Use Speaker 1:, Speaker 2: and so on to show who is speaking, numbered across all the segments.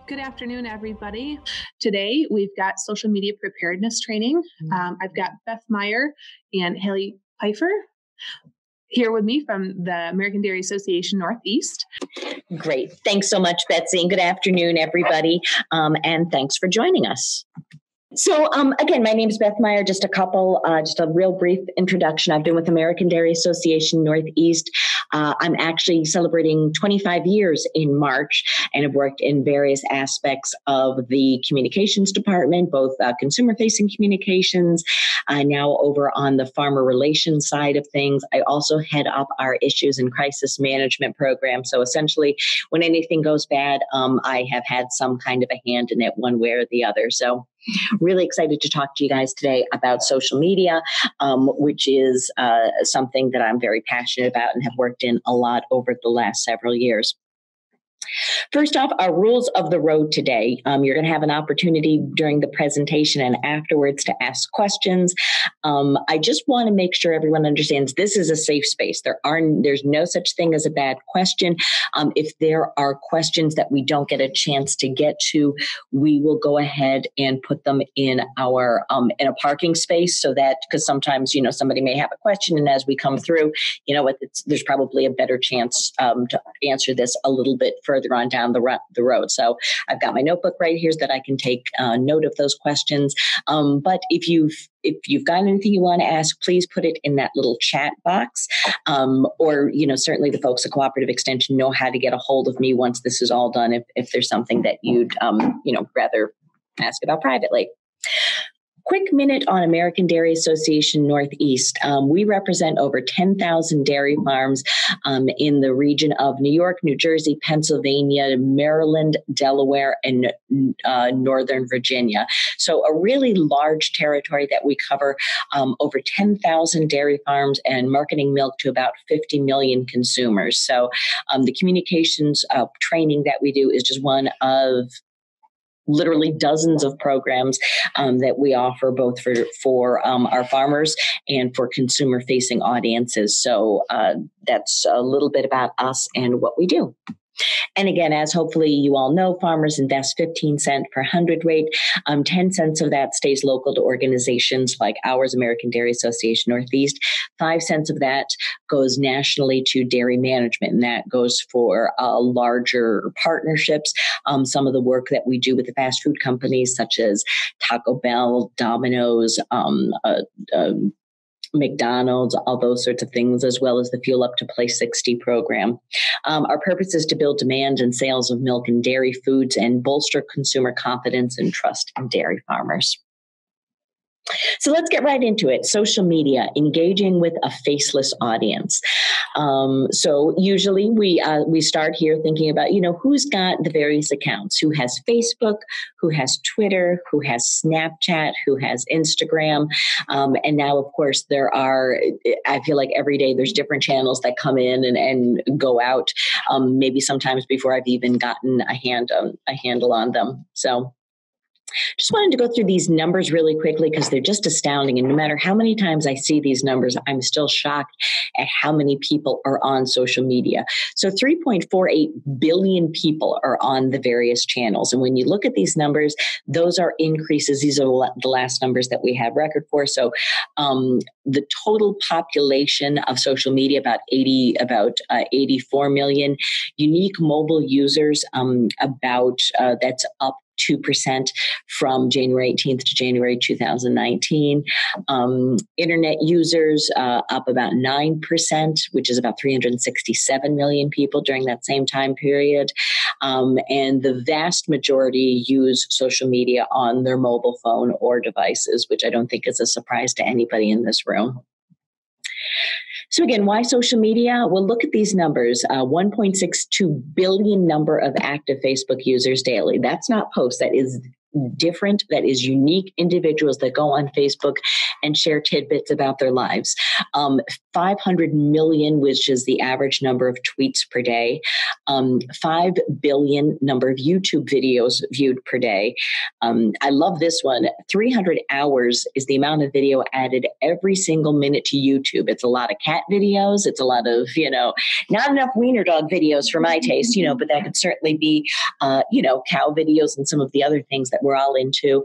Speaker 1: Good afternoon, everybody. Today, we've got social media preparedness training. I've got Beth Meyer and Haley Pfeiffer here with me from the American Dairy Association Northeast.
Speaker 2: Great. Thanks so much, Betsy. And good afternoon, everybody. And thanks for joining us. So again, my name is Beth Meyer. Just a real brief introduction. I've been with American Dairy Association Northeast. I'm actually celebrating 25 years in March and have worked in various aspects of the communications department, both consumer-facing communications, now over on the farmer relations side of things. I also head up our issues and crisis management program. So essentially, when anything goes bad, I have had some kind of a hand in it one way or the other. So really excited to talk to you guys today about social media, which is something that I'm very passionate about and have worked in a lot over the last several years. First off, our rules of the road today. You're going to have an opportunity during the presentation and afterwards to ask questions. I just want to make sure everyone understands this is a safe space. There's no such thing as a bad question. If there are questions that we don't get a chance to get to, we will go ahead and put them in our in a parking space, so that, because sometimes somebody may have a question, and as we come through, there's probably a better chance to answer this a little bit further on down the road. So I've got my notebook right here so that I can take note of those questions. But if you've got anything you want to ask, please put it in that little chat box. Or certainly the folks at Cooperative Extension know how to get a hold of me once this is all done, if there's something that you'd rather ask about privately. Quick minute on American Dairy Association Northeast. We represent over 10,000 dairy farms in the region of New York, New Jersey, Pennsylvania, Maryland, Delaware, and Northern Virginia. So a really large territory that we cover, over 10,000 dairy farms and marketing milk to about 50 million consumers. So the communications training that we do is just one of literally dozens of programs that we offer both for our farmers and for consumer-facing audiences. So that's a little bit about us and what we do. And again, as hopefully you all know, farmers invest 15 cents per hundredweight. 10 cents of that stays local to organizations like ours, American Dairy Association Northeast. 5 cents of that goes nationally to dairy management, and that goes for larger partnerships. Some of the work that we do with the fast food companies, such as Taco Bell, Domino's, McDonald's, all those sorts of things, as well as the Fuel Up to Play 60 program. Our purpose is to build demand and sales of milk and dairy foods and bolster consumer confidence and trust in dairy farmers. So let's get right into it. Social media, engaging with a faceless audience. So usually we start here thinking about, who's got the various accounts, who has Facebook, who has Twitter, who has Snapchat, who has Instagram. And now, of course, I feel like every day there's different channels that come in and go out, maybe sometimes before I've even gotten a handle on them. So just wanted to go through these numbers really quickly because they're just astounding. And no matter how many times I see these numbers, I'm still shocked at how many people are on social media. So 3.48 billion people are on the various channels. And when you look at these numbers, those are increases. These are the last numbers that we have record for. So the total population of social media, about 84 million. Unique mobile users, that's up 2% from January 18th to January 2019. Internet users up about 9%, which is about 367 million people during that same time period. And the vast majority use social media on their mobile phone or devices, which I don't think is a surprise to anybody in this room. So again, why social media? Well, look at these numbers, 1.62 billion number of active Facebook users daily. That's not posts, that is different, that is unique individuals that go on Facebook and share tidbits about their lives. 500 million, which is the average number of tweets per day. 5 billion number of YouTube videos viewed per day. I love this one. 300 hours is the amount of video added every single minute to YouTube. It's a lot of cat videos. It's a lot of, not enough wiener dog videos for my taste, but that could certainly be, cow videos and some of the other things that we're all into.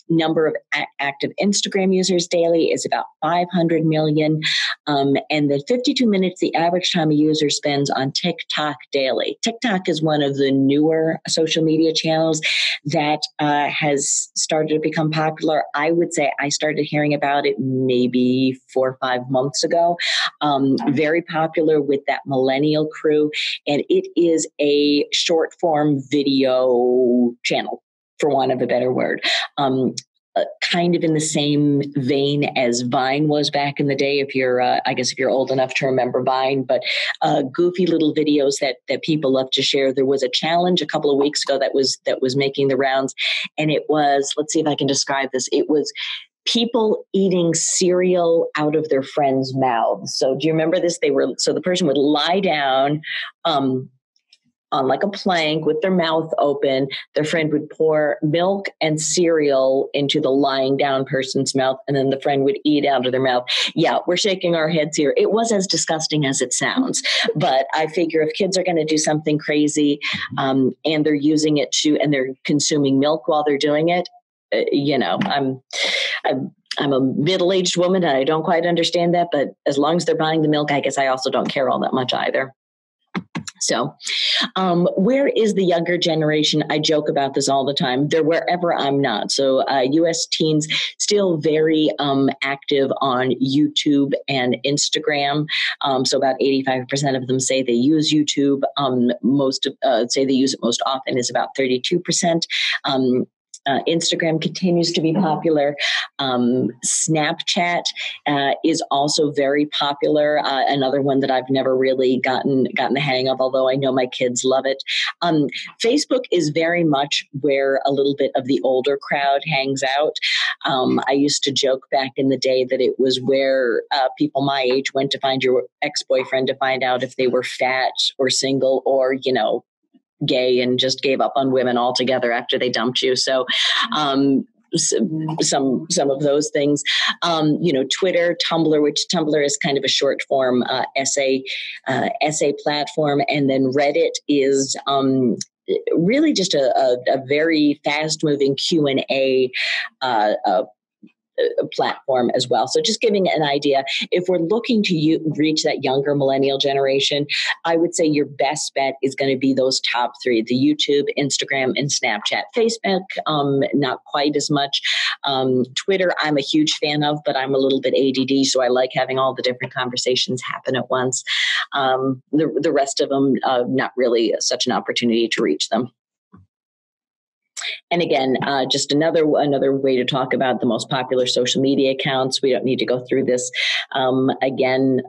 Speaker 2: Number of active Instagram users daily is about 500 million. And then 52 minutes, the average time a user spends on TikTok daily. TikTok is one of the newer social media channels that has started to become popular. I would say I started hearing about it maybe 4 or 5 months ago. Very popular with that millennial crew. And it is a short form video channel, for want of a better word. Kind of in the same vein as Vine was back in the day, if you're old enough to remember Vine, but goofy little videos that people love to share. There was a challenge a couple of weeks ago that was making the rounds, and it was, let's see if I can describe this. It was people eating cereal out of their friends' mouths. So do you remember this? So the person would lie down, on like a plank with their mouth open. Their friend would pour milk and cereal into the lying down person's mouth, and then the friend would eat out of their mouth. Yeah, we're shaking our heads here. It was as disgusting as it sounds, but I figure if kids are going to do something crazy, and they're using it and they're consuming milk while they're doing it, I'm a middle-aged woman and I don't quite understand that, but as long as they're buying the milk, I guess I also don't care all that much either. So where is the younger generation? I joke about this all the time. They're wherever I'm not. So U.S. teens still very active on YouTube and Instagram. So about 85% of them say they use YouTube. Most say they use it most often is about 32%. Instagram continues to be popular. Snapchat is also very popular. Another one that I've never really gotten the hang of, although I know my kids love it. Facebook is very much where a little bit of the older crowd hangs out. I used to joke back in the day that it was where people my age went to find your ex-boyfriend to find out if they were fat or single or, gay and just gave up on women altogether after they dumped you. So some of those things, Twitter, Tumblr, which Tumblr is kind of a short form essay platform. And then Reddit is really just a very fast moving Q&A platform as well. So just giving an idea, if we're looking to reach that younger millennial generation, I would say your best bet is going to be those top three: the YouTube, Instagram, and Snapchat. Facebook, not quite as much. Twitter, I'm a huge fan of, but I'm a little bit ADD, so I like having all the different conversations happen at once. The rest of them, not really such an opportunity to reach them. And again, just another way to talk about the most popular social media accounts. We don't need to go through this. Again,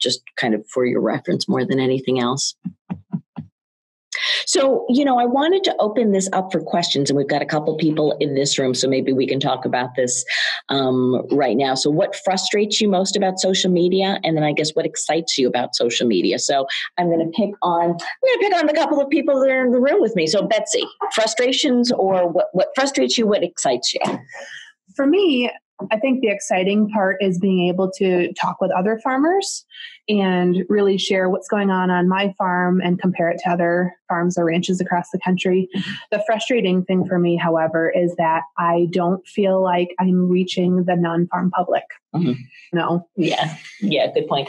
Speaker 2: just kind of for your reference more than anything else. So, I wanted to open this up for questions, and we've got a couple people in this room, so maybe we can talk about this right now. So what frustrates you most about social media? And then I guess what excites you about social media? So I'm going to pick on the couple of people that are in the room with me. So Betsy, frustrations, or what frustrates you? What excites you?
Speaker 1: For me, I think the exciting part is being able to talk with other farmers and really share what's going on my farm and compare it to other farms or ranches across the country. The frustrating thing for me, however, is that I don't feel like I'm reaching the non-farm public. Mm-hmm. No. Yeah,
Speaker 2: good point.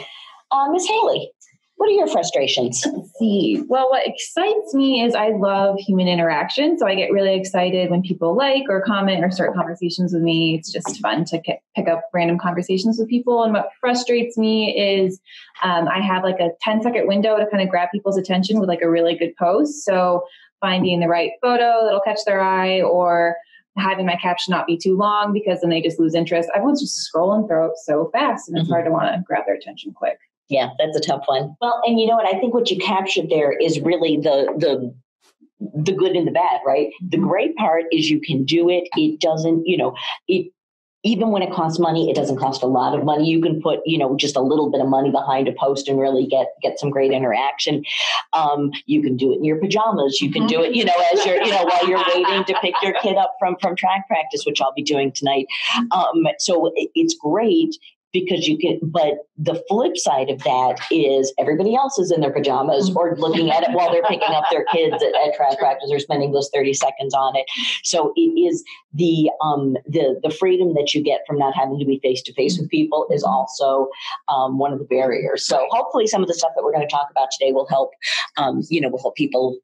Speaker 2: Ms. Haley, what are your frustrations?
Speaker 3: Let's see. Well, what excites me is I love human interaction. So I get really excited when people like or comment or start conversations with me. It's just fun to pick up random conversations with people. And what frustrates me is I have like a 10-second window to kind of grab people's attention with like a really good post. So finding the right photo that'll catch their eye, or having my caption not be too long, because then they just lose interest. Everyone's just scrolling through it so fast, and it's hard to want to grab their attention quick.
Speaker 2: Yeah, that's a tough one. Well, and you know what? I think what you captured there is really the the good and the bad, right? The great part is you can do it. It doesn't, even when it costs money, it doesn't cost a lot of money. You can put, just a little bit of money behind a post and really get some great interaction. You can do it in your pajamas. You can do it, as you're, while you're waiting to pick your kid up from track practice, which I'll be doing tonight. So it's great. Because you can, but the flip side of that is everybody else is in their pajamas or looking at it while they're picking up their kids at track practice or spending those 30 seconds on it. So it is the freedom that you get from not having to be face to face with people is also one of the barriers. So hopefully some of the stuff that we're going to talk about today will help, will help people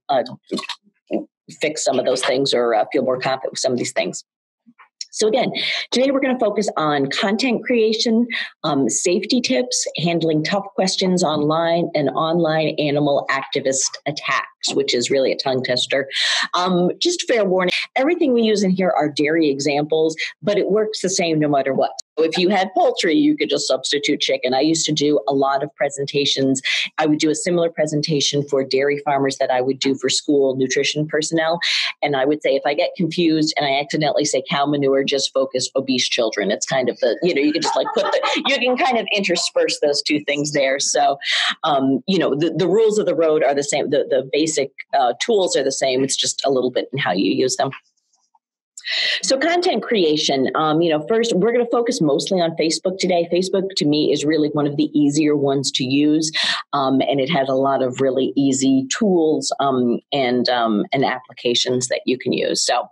Speaker 2: fix some of those things or feel more confident with some of these things. So again, today we're going to focus on content creation, safety tips, handling tough questions online, and online animal activist attacks, which is really a tongue tester. Just fair warning, everything we use in here are dairy examples, but it works the same no matter what. If you had poultry, you could just substitute chicken. I used to do a lot of presentations. I would do a similar presentation for dairy farmers that I would do for school nutrition personnel. And I would say, if I get confused and I accidentally say cow manure, just focus obese children. It's kind of the, you can just like you can kind of intersperse those two things there. So, the rules of the road are the same. The basic tools are the same. It's just a little bit in how you use them. So content creation, first, we're going to focus mostly on Facebook today. Facebook, to me, is really one of the easier ones to use, and it has a lot of really easy tools and applications that you can use. So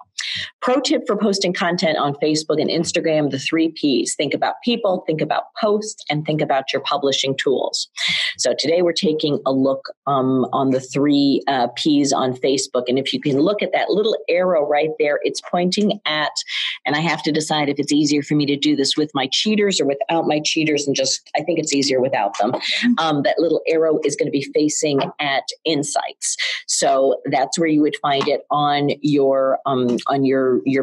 Speaker 2: pro tip for posting content on Facebook and Instagram, the 3 Ps. Think about people, think about posts, and think about your publishing tools. So today we're taking a look on the 3 Ps on Facebook. And if you can look at that little arrow right there, it's pointing at, and I have to decide if it's easier for me to do this with my cheaters or without my cheaters, and I think it's easier without them. That little arrow is going to be facing at insights. So that's where you would find it on your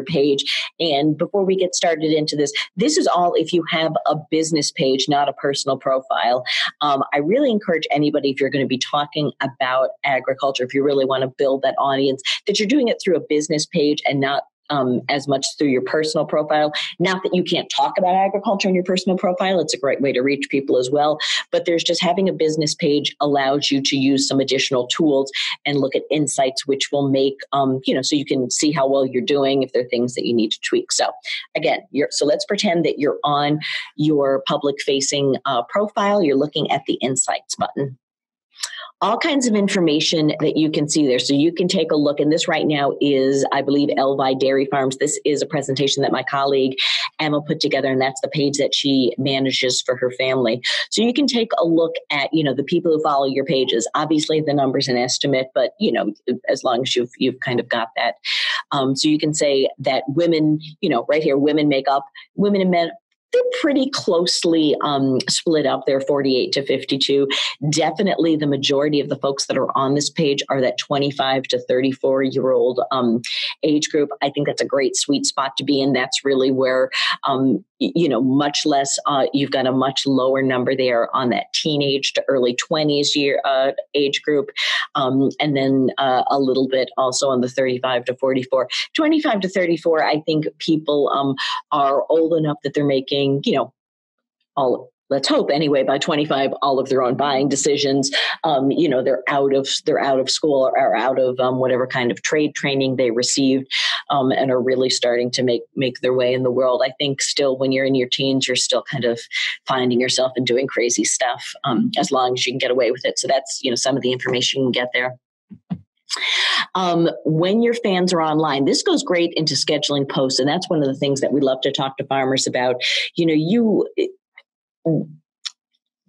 Speaker 2: page. And before we get started into this is all if you have a business page, not a personal profile. I really encourage anybody, if you're going to be talking about agriculture, if you really want to build that audience, that you're doing it through a business page and not as much through your personal profile. Not that you can't talk about agriculture in your personal profile. It's a great way to reach people as well. But there's just having a business page allows you to use some additional tools and look at insights, which will make, so you can see how well you're doing if there are things that you need to tweak. So again, so let's pretend that you're on your public facing profile. You're looking at the insights button. All kinds of information that you can see there. So you can take a look. And this right now is, I believe, Elvi Dairy Farms. This is a presentation that my colleague Emma put together, and that's the page that she manages for her family. So you can take a look at, the people who follow your pages. Obviously, the number's an estimate, but, as long as you've kind of got that. So you can say that women, right here, women make up, women and men, they're pretty closely split up. They're 48 to 52. Definitely the majority of the folks that are on this page are that 25 to 34-year-old age group. I think that's a great sweet spot to be in. That's really where, much less, you've got a much lower number there on that teenage to early 20s age group. And then a little bit also on the 35 to 44. 25 to 34, I think people are old enough that they're making, let's hope anyway, by 25, all of their own buying decisions. They're out of school or out of whatever kind of trade training they received, and are really starting to make their way in the world. I think still when you're in your teens, you're still kind of finding yourself and doing crazy stuff, as long as you can get away with it. So that's, some of the information you can get there. When your fans are online, this goes great into scheduling posts. And that's one of the things that we love to talk to farmers about. You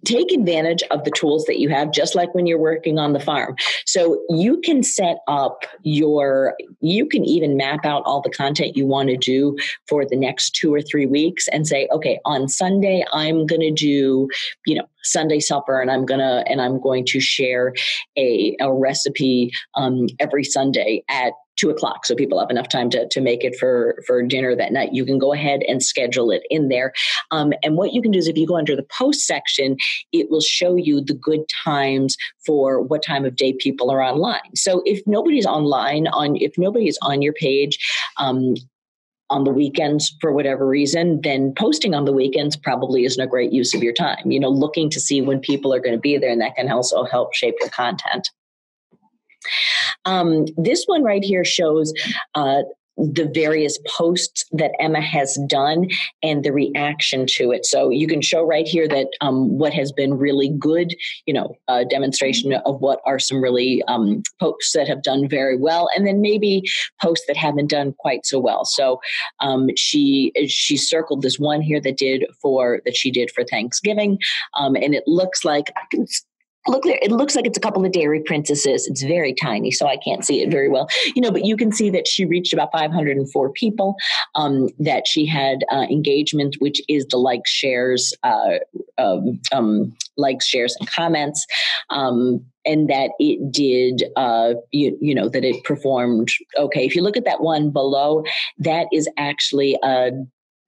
Speaker 2: take advantage of the tools that you have, just like when you're working on the farm. So you can set up you can even map out all the content you want to do for the next 2 or 3 weeks and say, okay, on Sunday, I'm going to do, Sunday supper, and I'm going to share a recipe every Sunday at 2:00. So people have enough time to make it for dinner that night. You can go ahead and schedule it in there. And what you can do is if you go under the post section, it will show you the good times for what time of day people are online. So if nobody's online if nobody's on your page, on the weekends for whatever reason, then posting on the weekends probably isn't a great use of your time. Looking to see when people are going to be there, and that can also help shape your content. This one right here shows the various posts that Emma has done and the reaction to it. So you can show right here that what has been really good, a demonstration of what are some really posts that have done very well, and then maybe posts that haven't done quite so well. So she circled this one here that she did for Thanksgiving, and it looks like look there. It looks like it's a couple of dairy princesses. It's very tiny, so I can't see it very well. But you can see that she reached about 504 people, that she had engagement, which is the likes, shares, and comments, and that it did, that it performed okay. If you look at that one below, that is actually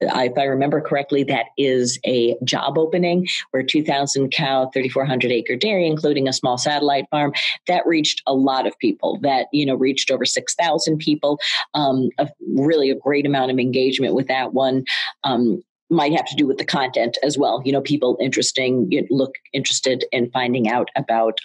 Speaker 2: if I remember correctly, that is a job opening where 2,000 cow, 3,400 acre dairy, including a small satellite farm, that reached a lot of people. That, reached over 6,000 people. Really a great amount of engagement with that one. Might have to do with the content as well. People look interested in finding out about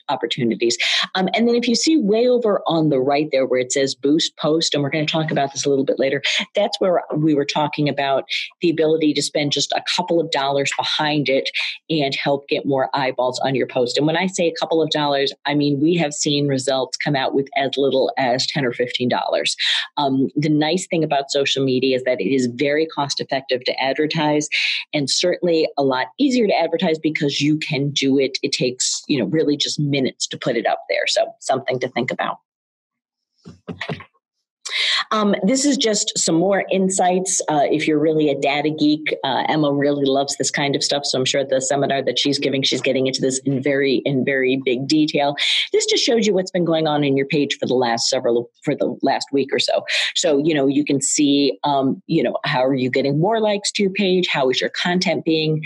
Speaker 2: opportunities. And then if you see way over on the right there where it says boost post, and we're going to talk about this a little bit later, that's where we were talking about the ability to spend just a couple of dollars behind it and help get more eyeballs on your post. And when I say a couple of dollars, I mean, we have seen results come out with as little as $10 or $15. The nice thing about social media is that it is very cost effective to advertise, and certainly a lot easier to advertise because you can do it. It takes, really just minutes to put it up there. So something to think about. This is just some more insights. If you're really a data geek, Emma really loves this kind of stuff. So I'm sure at the seminar that she's giving, she's getting into this in very big detail. This just shows you what's been going on in your page for the last week or so. So, you can see, how are you getting more likes to your page? How is your content being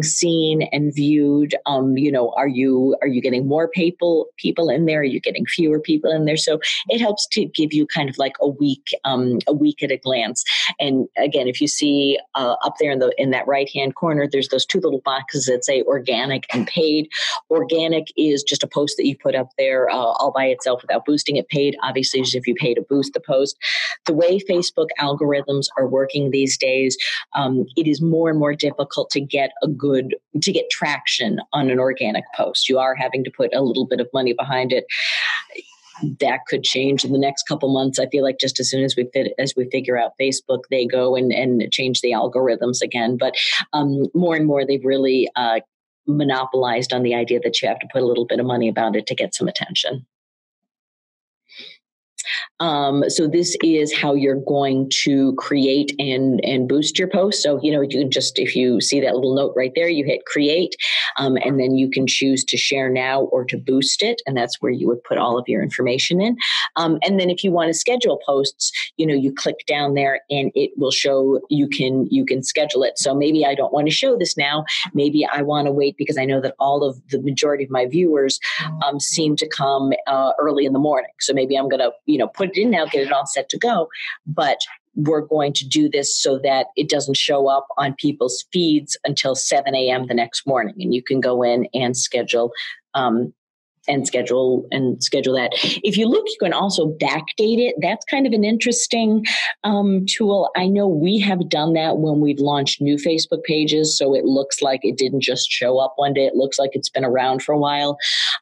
Speaker 2: seen and viewed? Are you getting more people in there? Are you getting fewer people in there? So it helps to give you kind of like a week at a glance. And again, if you see up there in that right-hand corner, there's those two little boxes that say organic and paid. Organic is just a post that you put up there all by itself without boosting it. Paid, obviously, is if you pay to boost the post. The way Facebook algorithms are working these days, it is more and more difficult to get traction on an organic post. You are having to put a little bit of money behind it. That could change in the next couple months. I feel like just as soon as we figure out Facebook, they go and change the algorithms again. But more and more, they've really monopolized on the idea that you have to put a little bit of money about it to get some attention. So this is how you're going to create and boost your post. So, you can just, if you see that little note right there, you hit create, and then you can choose to share now or to boost it. And that's where you would put all of your information in. And then if you want to schedule posts, you click down there and it will show you can schedule it. So maybe I don't want to show this now. Maybe I want to wait because I know that all of the majority of my viewers seem to come early in the morning. So maybe I'm going to, put it in now, get it all set to go. But we're going to do this so that it doesn't show up on people's feeds until 7 a.m. the next morning. And you can go in and schedule that. If you look, you can also backdate it. That's kind of an interesting tool. I know we have done that when we've launched new Facebook pages. So it looks like it didn't just show up one day. It looks like it's been around for a while.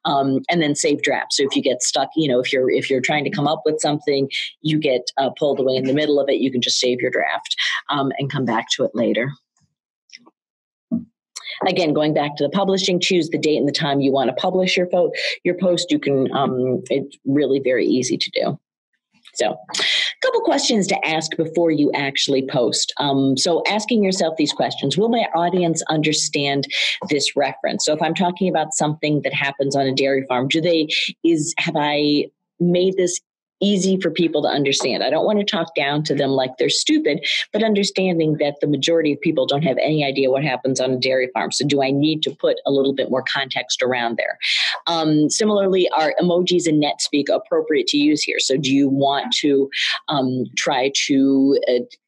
Speaker 2: And then save draft. So if you get stuck, if you're trying to come up with something, you get pulled away in the middle of it, you can just save your draft and come back to it later. Again, going back to the publishing, choose the date and the time you want to publish your post. You can, it's really very easy to do. So a couple questions to ask before you actually post. So asking yourself these questions: will my audience understand this reference? So if I'm talking about something that happens on a dairy farm, have I made this easy for people to understand. I don't want to talk down to them like they're stupid, but understanding that the majority of people don't have any idea what happens on a dairy farm. So do I need to put a little bit more context around there? Similarly, are emojis and NetSpeak appropriate to use here? So do you want to try to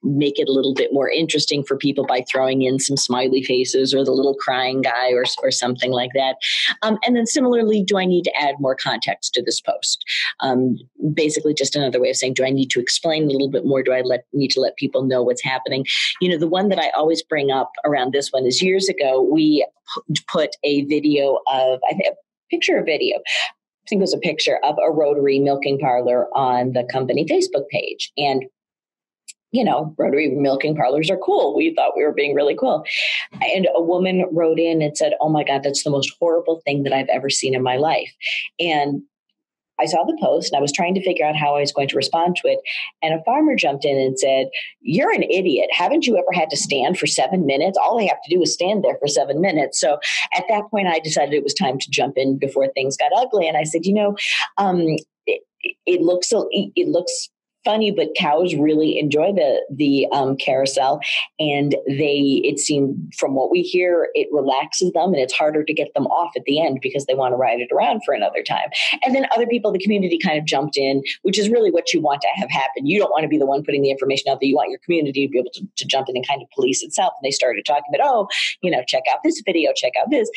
Speaker 2: make it a little bit more interesting for people by throwing in some smiley faces or the little crying guy or something like that? And then similarly, do I need to add more context to this post? Basically, just another way of saying, do I need to explain a little bit more? Do I need to let people know what's happening? The one that I always bring up around this one is years ago, we put a video of, I think, I think it was a picture of a Rotary milking parlor on the company Facebook page. And Rotary milking parlors are cool. We thought we were being really cool. And a woman wrote in and said, oh my God, that's the most horrible thing that I've ever seen in my life. And I saw the post and I was trying to figure out how I was going to respond to it. And a farmer jumped in and said, you're an idiot. Haven't you ever had to stand for 7 minutes? All they have to do is stand there for 7 minutes. So at that point, I decided it was time to jump in before things got ugly. And I said, it looks funny, but cows really enjoy the carousel, and it seemed from what we hear, it relaxes them, and it's harder to get them off at the end because they want to ride it around for another time. And then other people in the community kind of jumped in, which is really what you want to have happen. You don't want to be the one putting the information out there. You want your community to be able to jump in and kind of police itself. And they started talking about, check out this video, check out this.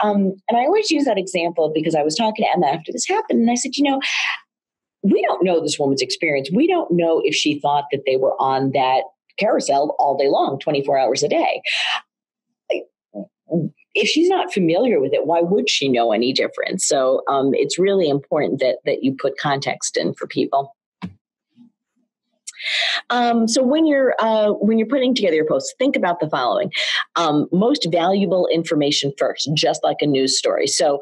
Speaker 2: And I always use that example because I was talking to Emma after this happened, and I said, we don't know this woman's experience. We don't know if she thought that they were on that carousel all day long, 24 hours a day. If she's not familiar with it, why would she know any different? So it's really important that you put context in for people. So when you're putting together your posts, think about the following. Most valuable information first, just like a news story. So,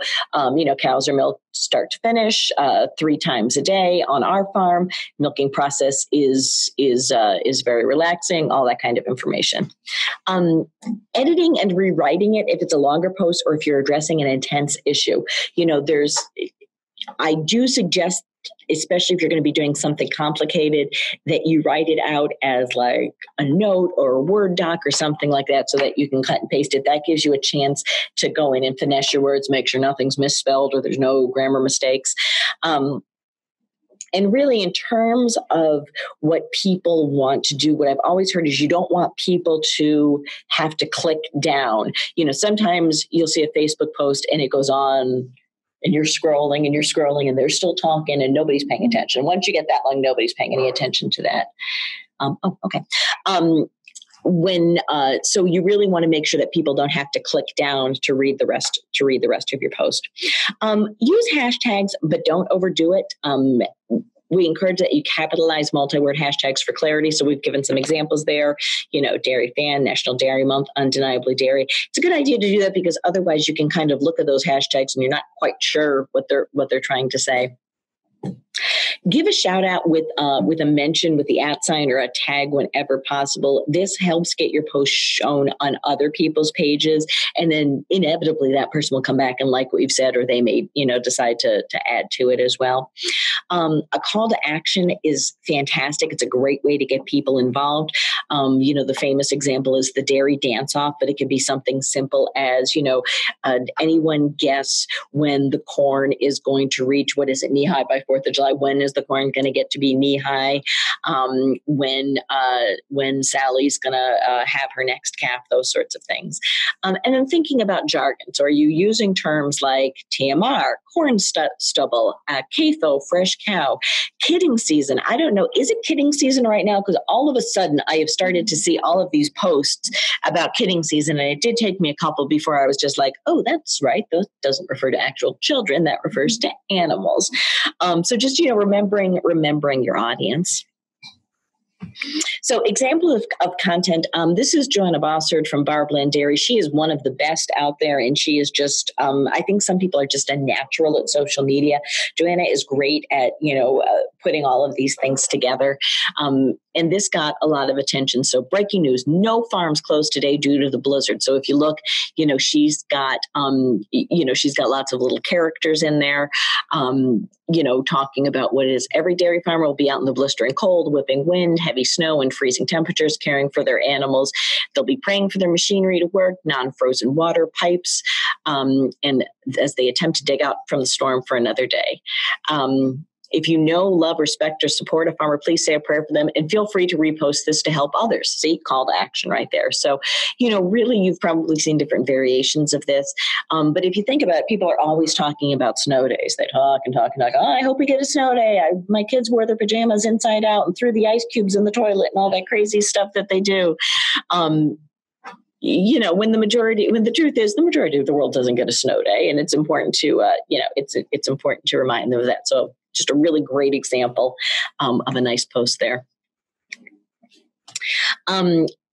Speaker 2: cows are milked start to finish 3 times a day on our farm. Milking process is very relaxing, all that kind of information. Editing and rewriting it if it's a longer post or if you're addressing an intense issue. I do suggest, especially if you're going to be doing something complicated, that you write it out as like a note or a Word doc or something like that so that you can cut and paste it. That gives you a chance to go in and finesse your words, make sure nothing's misspelled or there's no grammar mistakes. And really, in terms of what people want to do, what I've always heard is you don't want people to have to click down. Sometimes you'll see a Facebook post and it goes on, and you're scrolling and they're still talking and nobody's paying attention. Once you get that long, nobody's paying any attention to that. Okay. So you really want to make sure that people don't have to click down to read the rest of your post. Use hashtags, but don't overdo it. We encourage that you capitalize multi-word hashtags for clarity. So we've given some examples there, Dairy Fan, National Dairy Month, Undeniably Dairy. It's a good idea to do that because otherwise you can kind of look at those hashtags and you're not quite sure what they're trying to say. Give a shout out with a mention with the @ or a tag whenever possible. This helps get your post shown on other people's pages, and then inevitably that person will come back and like what you've said, or they may decide to add to it as well. A call to action is fantastic. It's a great way to get people involved. The famous example is the dairy dance-off, but it can be something simple as, anyone guess when the corn is going to reach, what is it, knee-high by 4th of July? When is the corn going to get to be knee-high? When Sally's going to have her next calf, those sorts of things. And then thinking about jargon. So are you using terms like TMR, corn stubble, CAFO, fresh cow, kidding season? I don't know. Is it kidding season right now? Because all of a sudden I have started to see all of these posts about kidding season. And it did take me a couple before I was just like, oh, that's right. That doesn't refer to actual children. That refers to animals. So just, remembering your audience. So example of content, this is Joanna Bossard from Barbland Dairy. She is one of the best out there, and she is just, I think some people are just a natural at social media. Joanna is great at, putting all of these things together. And this got a lot of attention. So breaking news, no farms closed today due to the blizzard. So if you look, she's got lots of little characters in there, talking about what it is. Every dairy farmer will be out in the blistering cold, whipping wind, heavy snow, and freezing temperatures, caring for their animals. They'll be praying for their machinery to work, non-frozen water pipes, and as they attempt to dig out from the storm for another day. If you know, love, respect, or support a farmer, please say a prayer for them, and feel free to repost this to help others. See, call to action right there. So, really, you've probably seen different variations of this. But if you think about it, people are always talking about snow days. They talk and talk and talk. Oh, I hope we get a snow day. My kids wore their pajamas inside out and threw the ice cubes in the toilet and all that crazy stuff that they do. When the truth is the majority of the world doesn't get a snow day, and it's important to, it's important to remind them of that. So just a really great example of a nice post there.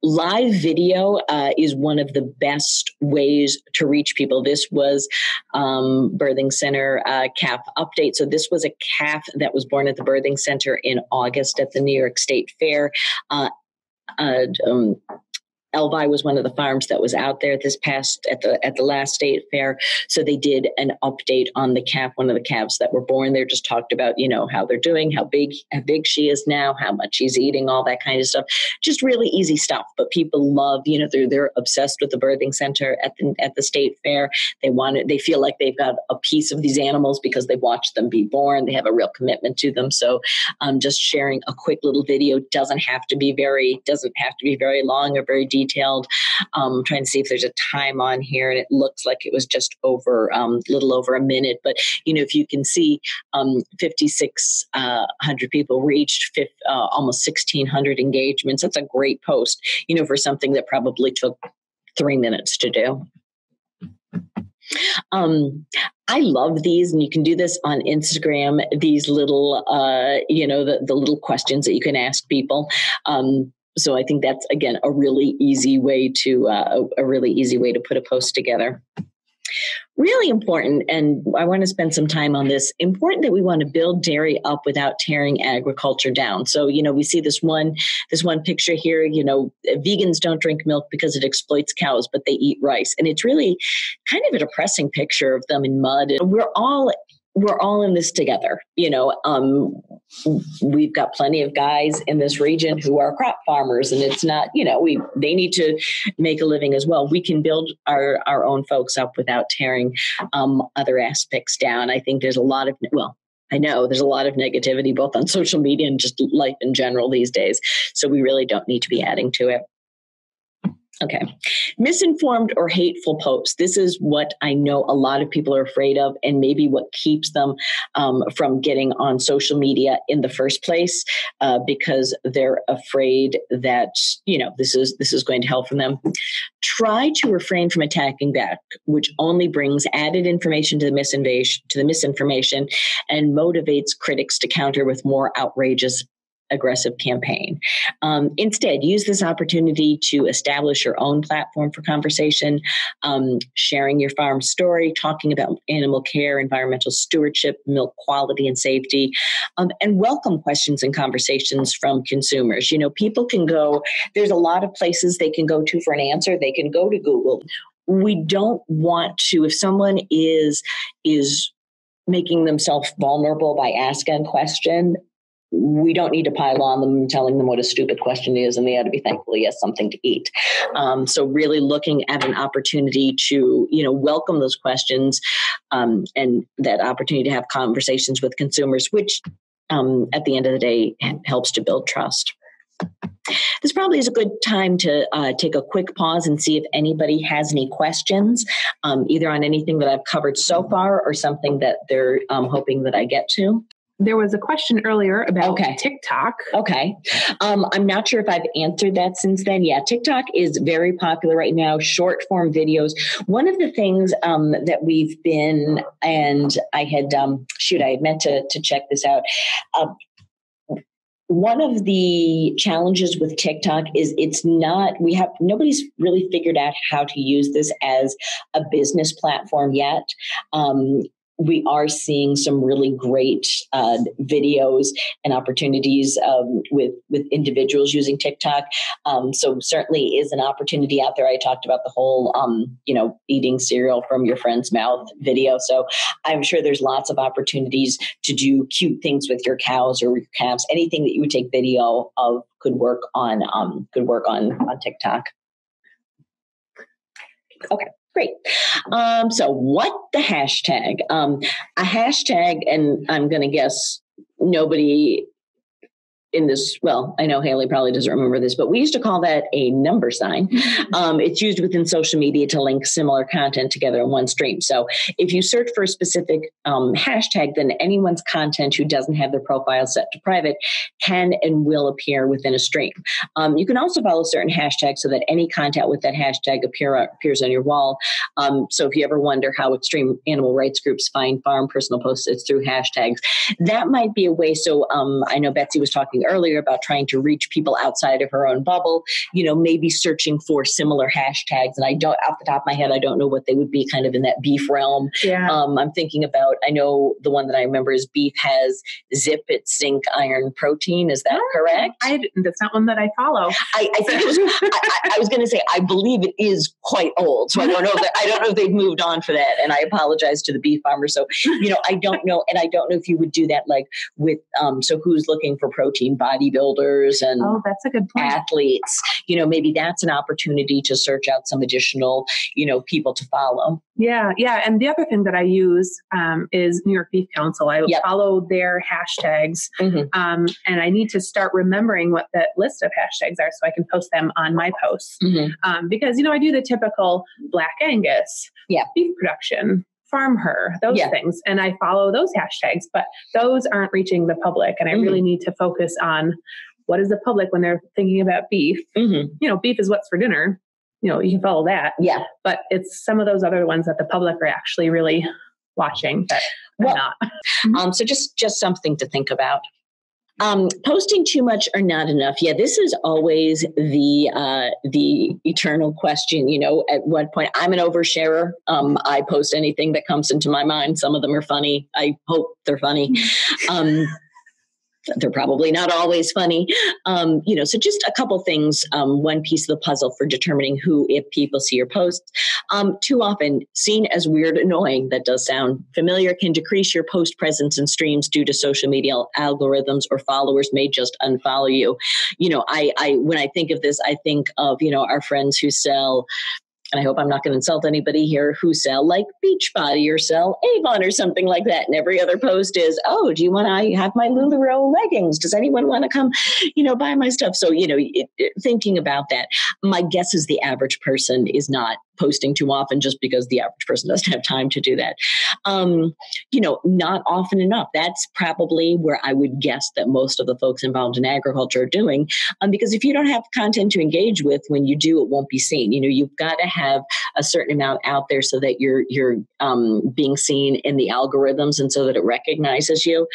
Speaker 2: Live video is one of the best ways to reach people. This was Birthing Center calf update. So this was a calf that was born at the Birthing Center in August at the New York State Fair. Elvi was one of the farms that was out there at the last state fair. So they did an update on the calf, one of the calves that were born there, just talked about, how they're doing, how big she is now, how much she's eating, all that kind of stuff. Just really easy stuff. But people love, they're obsessed with the birthing center at the state fair. They feel like they've got a piece of these animals because they've watched them be born. They have a real commitment to them. So just sharing a quick little video doesn't have to be very long or very detailed. Trying to see if there's a time on here, and it looks like it was just over little over a minute. But if you can see, 5,600 people reached, almost 1,600 engagements. That's a great post, for something that probably took 3 minutes to do. I love these, and you can do this on Instagram. These little, the little questions that you can ask people. So I think that's, again, a really easy way to put a post together. Really important, and I want to spend some time on this, important that we want to build dairy up without tearing agriculture down. So, we see this one picture here, vegans don't drink milk because it exploits cows, but they eat rice. And it's really kind of a depressing picture of them in mud. And we're all in this together. We've got plenty of guys in this region who are crop farmers, and it's not, they need to make a living as well. We can build our own folks up without tearing other aspects down. I think there's a lot of, I know there's a lot of negativity both on social media and just life in general these days. So we really don't need to be adding to it. Okay. Misinformed or hateful posts. This is what I know a lot of people are afraid of, and maybe what keeps them from getting on social media in the first place, because they're afraid that, this is going to help from them. Try to refrain from attacking back, which only brings added information to the misinformation and motivates critics to counter with more outrageous, aggressive campaign. Instead, use this opportunity to establish your own platform for conversation, sharing your farm story, talking about animal care, environmental stewardship, milk quality and safety, and welcome questions and conversations from consumers. People can go, there's a lot of places they can go to for an answer. They can go to Google. We don't want to, if someone is making themselves vulnerable by asking a question, we don't need to pile on them and telling them what a stupid question is, and they ought to be thankful he has something to eat. So really looking at an opportunity to, welcome those questions and that opportunity to have conversations with consumers, which at the end of the day helps to build trust. This probably is a good time to take a quick pause and see if anybody has any questions, either on anything that I've covered so far or something that they're hoping that I get to.
Speaker 1: There was a question earlier about TikTok.
Speaker 2: Okay. I'm not sure if I've answered that since then. Yeah, TikTok is very popular right now, short form videos. One of the things that we've been, and I had meant to check this out. one of the challenges with TikTok is nobody's really figured out how to use this as a business platform yet. We are seeing some really great videos and opportunities with individuals using TikTok. So certainly is an opportunity out there. I talked about the whole, eating cereal from your friend's mouth video. So I'm sure there's lots of opportunities to do cute things with your cows or your calves. Anything that you would take video of could work on TikTok. Okay. Great. So what the hashtag? A hashtag, and I'm going to guess nobody in this, well, I know Haley probably doesn't remember this, but we used to call that a number sign. It's used within social media to link similar content together in one stream. So if you search for a specific hashtag, then anyone's content who doesn't have their profile set to private can and will appear within a stream. You can also follow certain hashtags so that any content with that hashtag appears on your wall. So if you ever wonder how extreme animal rights groups find farm personal posts, it's through hashtags. That might be a way. So I know Betsy was talking earlier about trying to reach people outside of her own bubble, maybe searching for similar hashtags. And I don't, off the top of my head, I don't know what they would be kind of in that beef realm. Yeah. I'm thinking about, I know the one that I remember is beef has zip, it's zinc, iron, protein. Is that correct?
Speaker 1: That's not one that I follow.
Speaker 2: I think it was, I was going to say, I believe it is quite old. So I don't know if they've moved on for that. And I apologize to the beef farmer. So, I don't know. And I don't know if you would do that like with, so who's looking for protein? Bodybuilders and
Speaker 1: that's a good point.
Speaker 2: Athletes, maybe that's an opportunity to search out some additional, people to follow.
Speaker 1: Yeah. Yeah. And the other thing that I use is New York Beef Council. I follow their hashtags. And I need to start remembering what that list of hashtags are so I can post them on my posts. Because, I do the typical Black Angus, beef production, farm her, those things. And I follow those hashtags, but those aren't reaching the public. And I really need to focus on what is the public when they're thinking about beef. Beef is what's for dinner. You can follow that. Yeah. But it's some of those other ones that the public are actually really watching that not.
Speaker 2: So just something to think about. Posting too much or not enough. Yeah, this is always the eternal question. At what point I'm an oversharer. I post anything that comes into my mind. Some of them are funny. I hope they're funny. They're probably not always funny. So just a couple things, one piece of the puzzle for determining if people see your posts. Too often seen as weird, annoying, that does sound familiar, can decrease your post presence in streams due to social media algorithms, or followers may just unfollow you. I when I think of this, I think of, our friends who sell, and I hope I'm not going to insult anybody here, who sell like Beachbody or sell Avon or something like that. And every other post is, oh, do you want to have my LuLaRoe leggings? Does anyone want to come, buy my stuff? So, thinking about that, my guess is the average person is not posting too often just because the average person doesn't have time to do that. Not often enough. That's probably where I would guess that most of the folks involved in agriculture are doing. Because if you don't have content to engage with, when you do, it won't be seen. You've got to have a certain amount out there so that you're being seen in the algorithms and so that it recognizes you.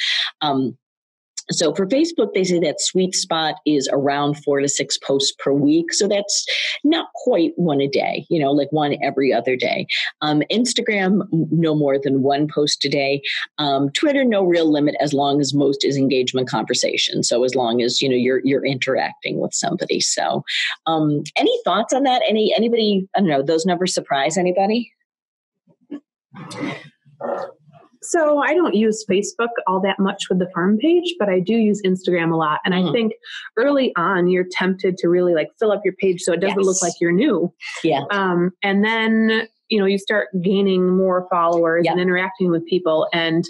Speaker 2: So for Facebook, they say that sweet spot is around 4 to 6 posts per week. So that's not quite one a day, like one every other day. Instagram, no more than 1 post a day. Twitter, no real limit as long as most is engagement conversation. So as long as, you're interacting with somebody. So any thoughts on that? Anybody, I don't know, those numbers surprise anybody?
Speaker 1: So I don't use Facebook all that much with the farm page, but I do use Instagram a lot. And I think early on, you're tempted to really fill up your page so it doesn't look like you're new. Yeah. And then, you start gaining more followers and interacting with people. And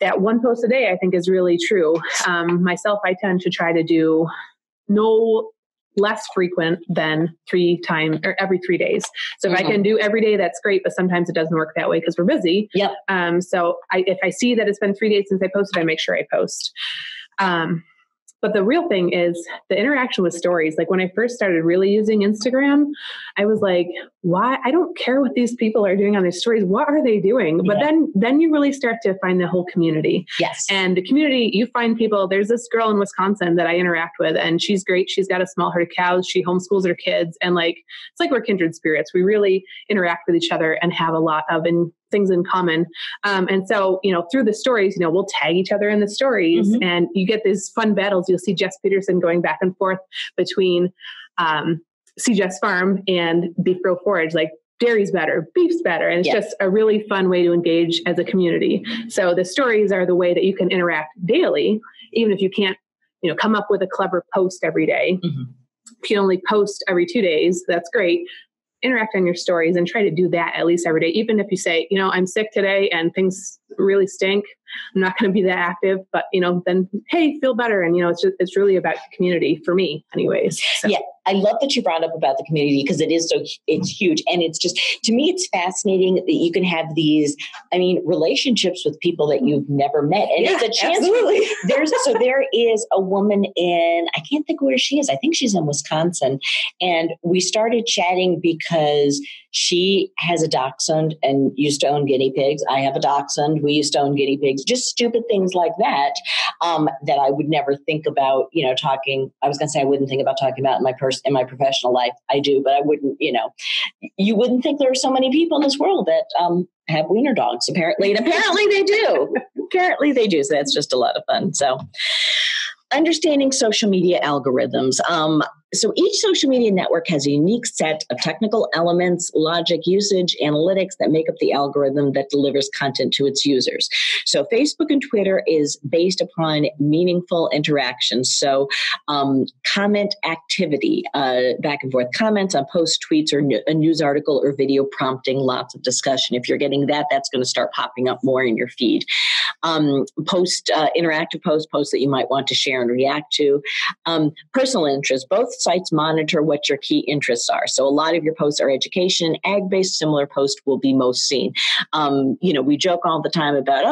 Speaker 1: that 1 post a day, I think, is really true. Myself, I tend to try to do no less frequent than 3 times or every 3 days. So if I can do every day, that's great. But sometimes it doesn't work that way because we're busy. Yep. So if I see that it's been 3 days since I posted, I make sure I post. But the real thing is the interaction with stories. Like when I first started really using Instagram, I was like, why? I don't care what these people are doing on their stories. What are they doing? But then you really start to find the whole community.
Speaker 2: Yes.
Speaker 1: And the community, you find people. There's this girl in Wisconsin that I interact with, and she's great. She's got a small herd of cows. She homeschools her kids, and it's like we're kindred spirits. We really interact with each other and have a lot of things in common. And so, through the stories, we'll tag each other in the stories, and you get these fun battles. You'll see Jess Peterson going back and forth between See Jess Farm and Beef Grow Forage, like dairy's better, beef's better. And it's just a really fun way to engage as a community. So the stories are the way that you can interact daily, even if you can't, come up with a clever post every day. If you only post every 2 days, that's great. Interact on your stories and try to do that at least every day. Even if you say, I'm sick today and things really stink, I'm not going to be that active, but then, hey, feel better. And it's really about the community for me anyways. So.
Speaker 2: Yeah. I love that you brought up about the community because it's huge. And it's just, to me, it's fascinating that you can have these, relationships with people that you've never met. And it's a chance.
Speaker 1: Absolutely.
Speaker 2: There is a woman I can't think where she is. I think she's in Wisconsin. And we started chatting because she has a dachshund and used to own guinea pigs. I have a dachshund. We used to own guinea pigs. Just stupid things like that, that I would never think about, talking. I was going to say I wouldn't think about talking about in my professional life. I do, but I wouldn't, you wouldn't think there are so many people in this world that have wiener dogs, apparently. And apparently they do. Apparently they do. So that's just a lot of fun. So understanding social media algorithms. So each social media network has a unique set of technical elements, logic, usage, analytics that make up the algorithm that delivers content to its users. So Facebook and Twitter is based upon meaningful interactions. So comment activity, back and forth comments on posts, tweets, or a news article or video prompting lots of discussion. If you're getting that, that's going to start popping up more in your feed. Interactive posts that you might want to share and react to. Personal interests. Both sites monitor what your key interests are. So a lot of your posts are education, ag-based. Similar posts will be most seen. We joke all the time about,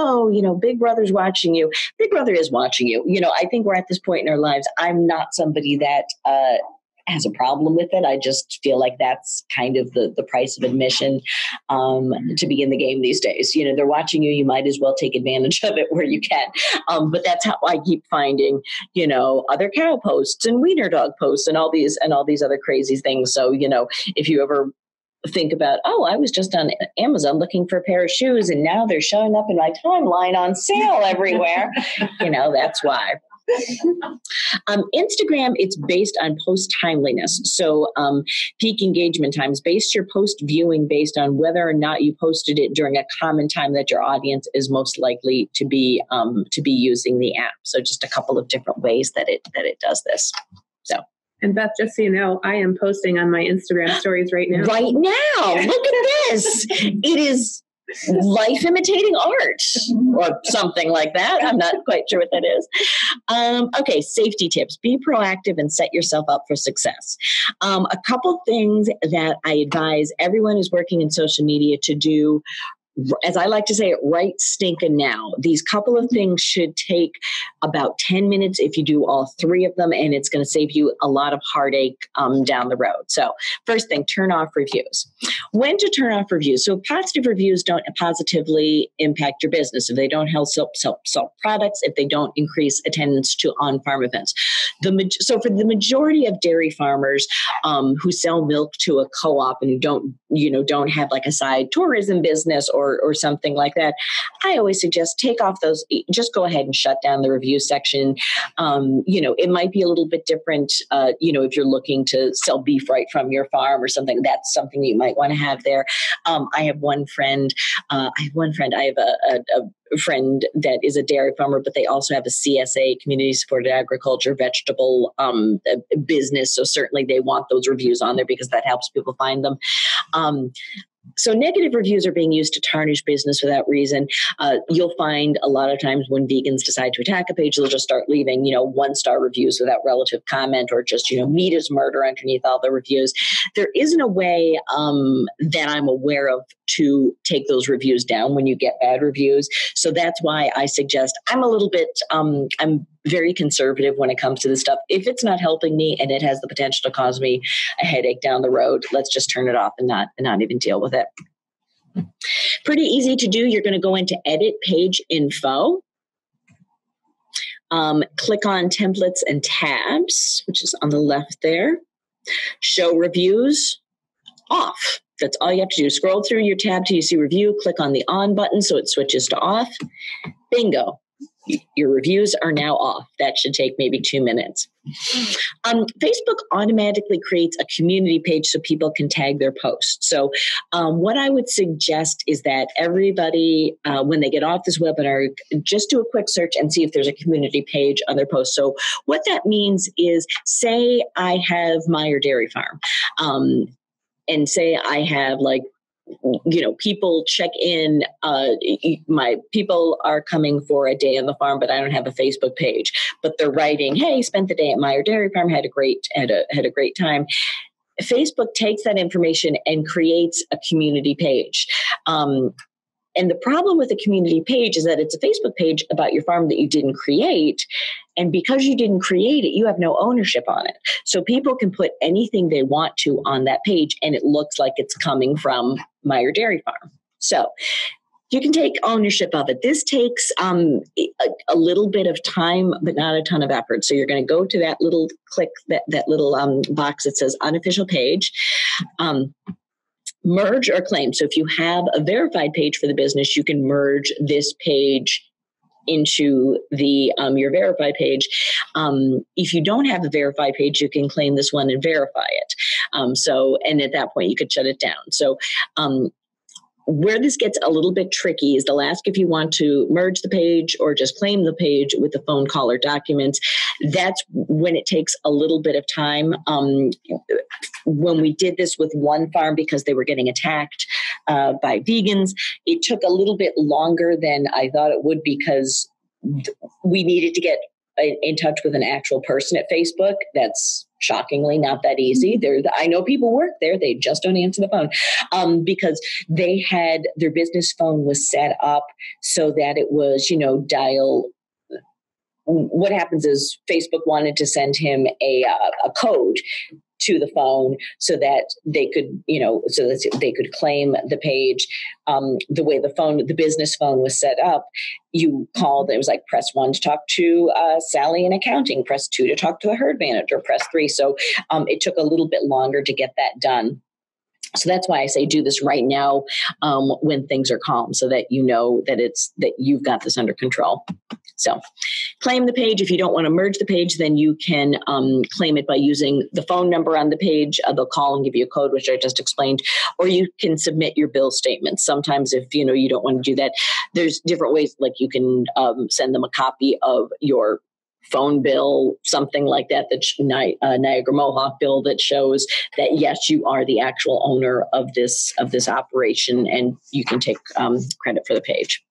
Speaker 2: Big Brother's watching you. Big Brother is watching you. I think we're at this point in our lives. I'm not somebody that has a problem with it. I just feel like that's kind of the price of admission to be in the game these days. They're watching you. You might as well take advantage of it where you can. But that's how I keep finding, other cow posts and wiener dog posts and all these other crazy things. So, if you ever think about, I was just on Amazon looking for a pair of shoes and now they're showing up in my timeline on sale everywhere, that's why. Instagram, it's based on post timeliness. So peak engagement times, base your post viewing based on whether or not you posted it during a common time that your audience is most likely to be using the app. So just a couple of different ways that it does this. So.
Speaker 1: And Beth, just so you know, I am posting on my Instagram stories right now.
Speaker 2: Right now. Look at this. It is life imitating art or something like that. I'm not quite sure what that is. Okay, safety tips. Be proactive and set yourself up for success. A couple things that I advise everyone who's working in social media to do, as I like to say it, right stinking now. These couple of things should take about 10 minutes if you do all three of them, and it's going to save you a lot of heartache down the road. So first thing, turn off reviews. When to turn off reviews? So positive reviews don't positively impact your business. If they don't help sell products, if they don't increase attendance to on-farm events. So for the majority of dairy farmers who sell milk to a co-op and who don't have like a side tourism business or something like that, I always suggest take off those, just go ahead and shut down the review section. It might be a little bit different, if you're looking to sell beef right from your farm or something, that's something you might want to have there. I have one friend, I have a friend that is a dairy farmer, but they also have a CSA, Community Supported Agriculture, vegetable business. So certainly they want those reviews on there because that helps people find them. So negative reviews are being used to tarnish business without reason. You'll find a lot of times when vegans decide to attack a page, they'll just start leaving, 1-star reviews without relative comment, or just, meat is murder underneath all the reviews. There isn't a way that I'm aware of to take those reviews down when you get bad reviews. So that's why I suggest I'm a little bit, I'm very conservative when it comes to this stuff. If it's not helping me and it has the potential to cause me a headache down the road, let's just turn it off and not even deal with it. Pretty easy to do. You're going to go into Edit Page Info. Click on Templates and Tabs, which is on the left there. Show Reviews, off. That's all you have to do. Scroll through your tab till you see Review. Click on the On button so it switches to off. Bingo. Your reviews are now off. That should take maybe 2 minutes. Facebook automatically creates a community page so people can tag their posts. So what I would suggest is that everybody, when they get off this webinar, just do a quick search and see if there's a community page on their post. So what that means is, say I have Meyer Dairy Farm, and say I have people check in, my people are coming for a day on the farm, but I don't have a Facebook page, but they're writing, hey, spent the day at Meyer Dairy Farm, had a great time. Facebook takes that information and creates a community page. And the problem with a community page is that it's a Facebook page about your farm that you didn't create. And because you didn't create it, you have no ownership on it. So people can put anything they want to on that page, and it looks like it's coming from Meyer Dairy Farm. So you can take ownership of it. This takes a little bit of time, but not a ton of effort. So you're going to go to that little that little box that says Unofficial Page. Merge or claim. So if you have a verified page for the business, you can merge this page into the your verified page. If you don't have a verified page, you can claim this one and verify it. And at that point, you could shut it down. So where this gets a little bit tricky is they'll ask if you want to merge the page or just claim the page with the phone call or documents. That's when it takes a little bit of time. When we did this with one farm because they were getting attacked by vegans, it took a little bit longer than I thought it would because we needed to get in touch with an actual person at Facebook. That's shockingly not that easy. I know people work there. They just don't answer the phone because they had their business phone was set up so that it was, dial. What happens is Facebook wanted to send him a code to the phone so that they could, so that they could claim the page. The way the business phone was set up, you called, it was like press 1 to talk to Sally in accounting, press 2 to talk to the herd manager, press 3. So it took a little bit longer to get that done. So that's why I say do this right now when things are calm so that you know that that you've got this under control. So claim the page. If you don't want to merge the page, then you can claim it by using the phone number on the page. They'll call and give you a code, which I just explained, or you can submit your bill statements. Sometimes if you don't want to do that, there's different ways, like you can send them a copy of your phone bill, something like that, Niagara Mohawk bill that shows that, yes, you are the actual owner of this operation and you can take credit for the page.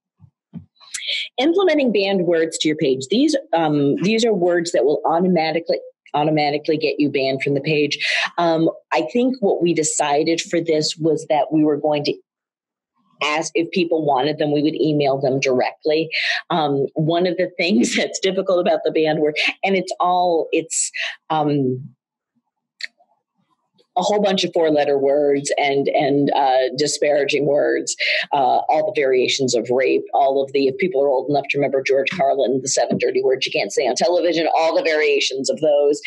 Speaker 2: Implementing banned words to your page. These are words that will automatically get you banned from the page. I think what we decided for this was that we were going to ask if people wanted them, we would email them directly. One of the things that's difficult about the banned word, and it's a whole bunch of 4-letter words and disparaging words, all the variations of rape, if people are old enough to remember George Carlin, the 7 dirty words you can't say on television, all the variations of those.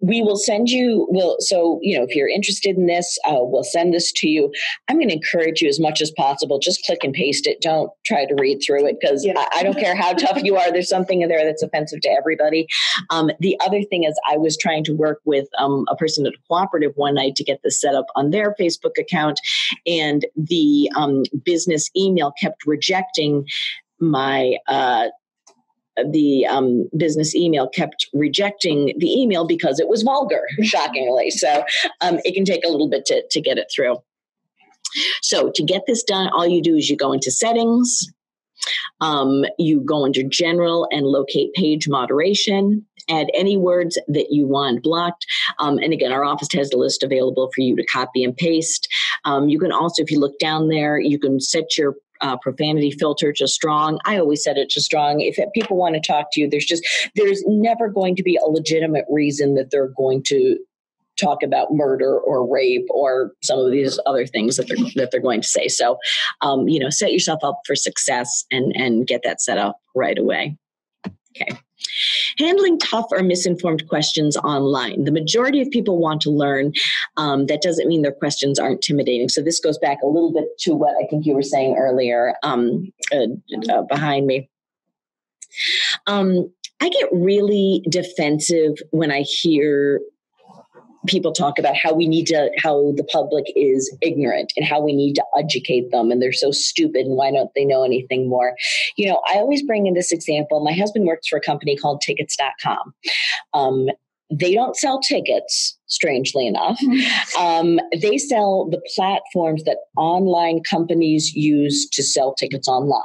Speaker 2: We will send you, if you're interested in this, we'll send this to you. I'm going to encourage you as much as possible. Just click and paste it. Don't try to read through it because I don't care how tough you are. There's something in there that's offensive to everybody. The other thing is I was trying to work with a person at a cooperative one night to get this set up on their Facebook account, and the business email kept rejecting my business email kept rejecting the email because it was vulgar, shockingly. So it can take a little bit to get it through. So to get this done, all you do is you go into settings, you go into general and locate page moderation, add any words that you want blocked. And again, our office has a list available for you to copy and paste. You can also, if you look down there, you can set your profanity filter to strong. I always set it to strong. If people want to talk to you, there's never going to be a legitimate reason that they're going to talk about murder or rape or some of these other things that they're going to say. So, set yourself up for success and get that set up right away. Okay. Handling tough or misinformed questions online. The majority of people want to learn. That doesn't mean their questions aren't intimidating. So this goes back a little bit to what I think you were saying earlier behind me. I get really defensive when I hear people talk about how the public is ignorant and how we need to educate them and they're so stupid and why don't they know anything more? I always bring in this example. My husband works for a company called tickets.com. They don't sell tickets, strangely enough. They sell the platforms that online companies use to sell tickets online.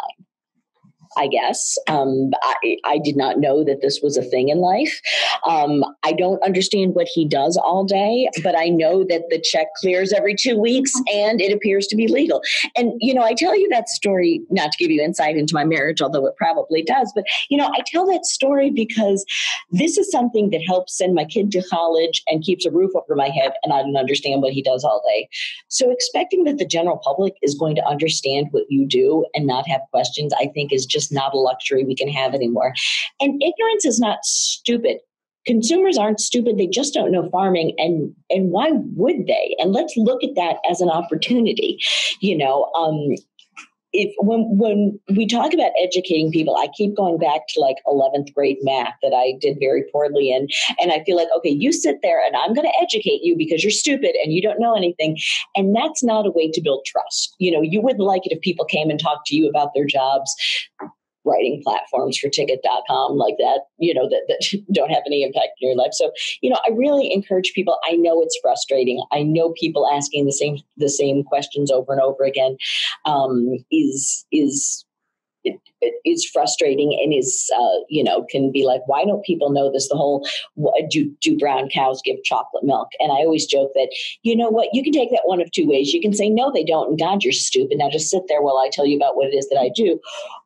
Speaker 2: I guess. I did not know that this was a thing in life. I don't understand what he does all day, but I know that the check clears every 2 weeks and it appears to be legal. And, I tell you that story, not to give you insight into my marriage, although it probably does, but, I tell that story because this is something that helps send my kid to college and keeps a roof over my head, and I don't understand what he does all day. So expecting that the general public is going to understand what you do and not have questions, I think is just not a luxury we can have anymore. And ignorance is not stupid. Consumers aren't stupid. They just don't know farming. And why would they? And let's look at that as an opportunity. When we talk about educating people, I keep going back to like 11th grade math that I did very poorly in. And I feel like, okay, you sit there and I'm going to educate you because you're stupid and you don't know anything. And that's not a way to build trust. You wouldn't like it if people came and talked to you about their jobs writing platforms for ticket.com like that, that don't have any impact in your life. So, I really encourage people. I know it's frustrating. I know people asking the same questions over and over again is frustrating and is, can be like, why don't people know this? The whole, do brown cows give chocolate milk? And I always joke that, you know what, you can take that one of two ways. You can say, no, they don't. And God, you're stupid. Now just sit there while I tell you about what it is that I do.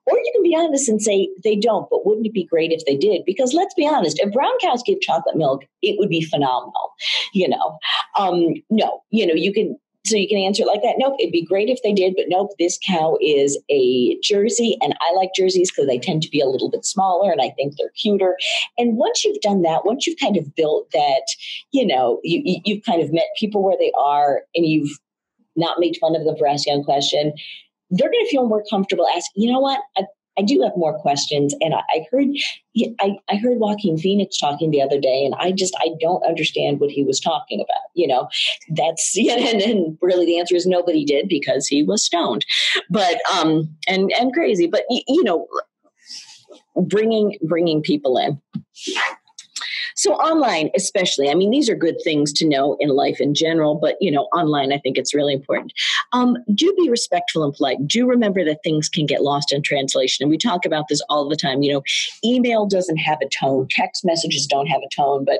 Speaker 2: Or you can be honest and say they don't, but wouldn't it be great if they did? Because let's be honest, if brown cows give chocolate milk, it would be phenomenal. No, you can. So you can answer it like that. Nope, it'd be great if they did, but nope, this cow is a Jersey, and I like Jerseys because they tend to be a little bit smaller, and I think they're cuter. And once you've done that, once you've kind of built that, you've kind of met people where they are, and you've not made fun of them for asking a question, they're going to feel more comfortable asking, you know what, I do have more questions. And I heard Joaquin Phoenix talking the other day, and I don't understand what he was talking about. That's, and really the answer is nobody did because he was stoned, but, and crazy, but, bringing people in. So online, especially, these are good things to know in life in general, but, online, I think it's really important. Do be respectful and polite. Do remember that things can get lost in translation. And we talk about this all the time. Email doesn't have a tone. Text messages don't have a tone. But,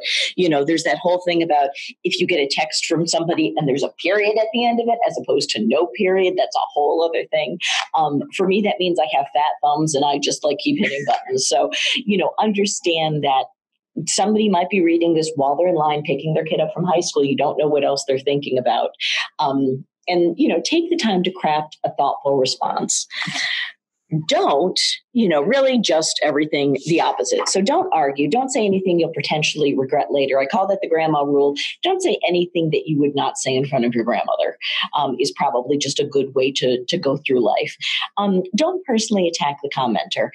Speaker 2: there's that whole thing about if you get a text from somebody and there's a period at the end of it, as opposed to no period, that's a whole other thing. For me, that means I have fat thumbs and I just keep hitting buttons. So, understand that somebody might be reading this while they're in line picking their kid up from high school. You don't know what else they're thinking about. And take the time to craft a thoughtful response. Don't, really just everything the opposite. So don't argue. Don't say anything you'll potentially regret later. I call that the grandma rule. Don't say anything that you would not say in front of your grandmother is probably just a good way to go through life. Don't personally attack the commenter.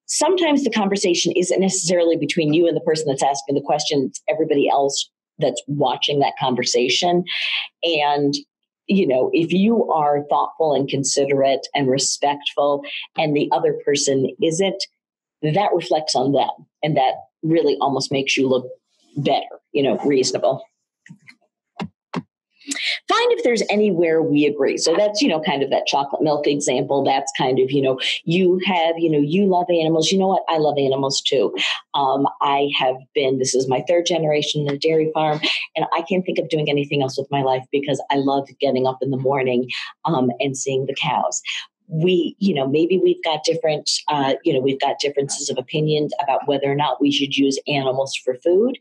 Speaker 2: Sometimes the conversation isn't necessarily between you and the person that's asking the question. It's everybody else that's watching that conversation. And, if you are thoughtful and considerate and respectful and the other person isn't, that reflects on them. And that really almost makes you look better, reasonable. Find if there's anywhere we agree. So that's, kind of that chocolate milk example. That's kind of, you have, you love animals. You know what? I love animals too. This is my third generation in a dairy farm, and I can't think of doing anything else with my life because I love getting up in the morning and seeing the cows. maybe we've got we've got differences of opinions about whether or not we should use animals for food.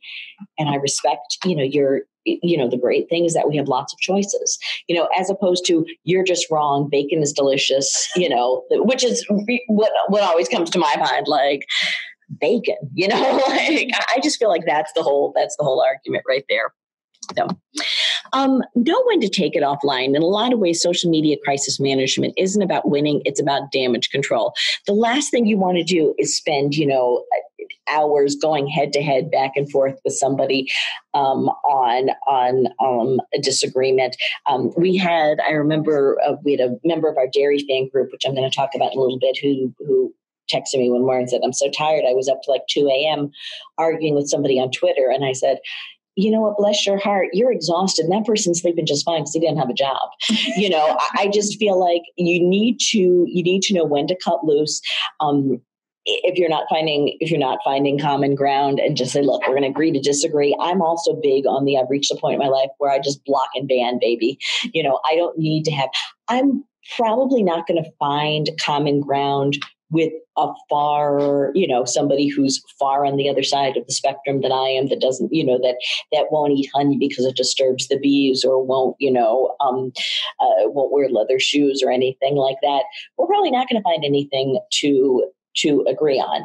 Speaker 2: And I respect, the great thing is that we have lots of choices, as opposed to you're just wrong. Bacon is delicious, which is what always comes to my mind, like bacon, like I just feel like that's the whole argument right there. So, know when to take it offline. In a lot of ways, social media crisis management isn't about winning. It's about damage control. The last thing you want to do is spend, hours going head to head back and forth with somebody on a disagreement. I remember we had a member of our dairy fan group, which I'm going to talk about in a little bit, who texted me one morning and said, I'm so tired. I was up to like 2 a.m. arguing with somebody on Twitter. And I said, you know what, bless your heart, you're exhausted. And that person's sleeping just fine because he didn't have a job. I just feel like you need to know when to cut loose. If you're not finding common ground, and just say, look, we're going to agree to disagree. I'm also big on I've reached a point in my life where I just block and ban, baby. I don't need to I'm probably not going to find common ground with a somebody who's far on the other side of the spectrum than I am, that doesn't, that won't eat honey because it disturbs the bees, or won't wear leather shoes or anything like that. We're probably not going to find anything to agree on.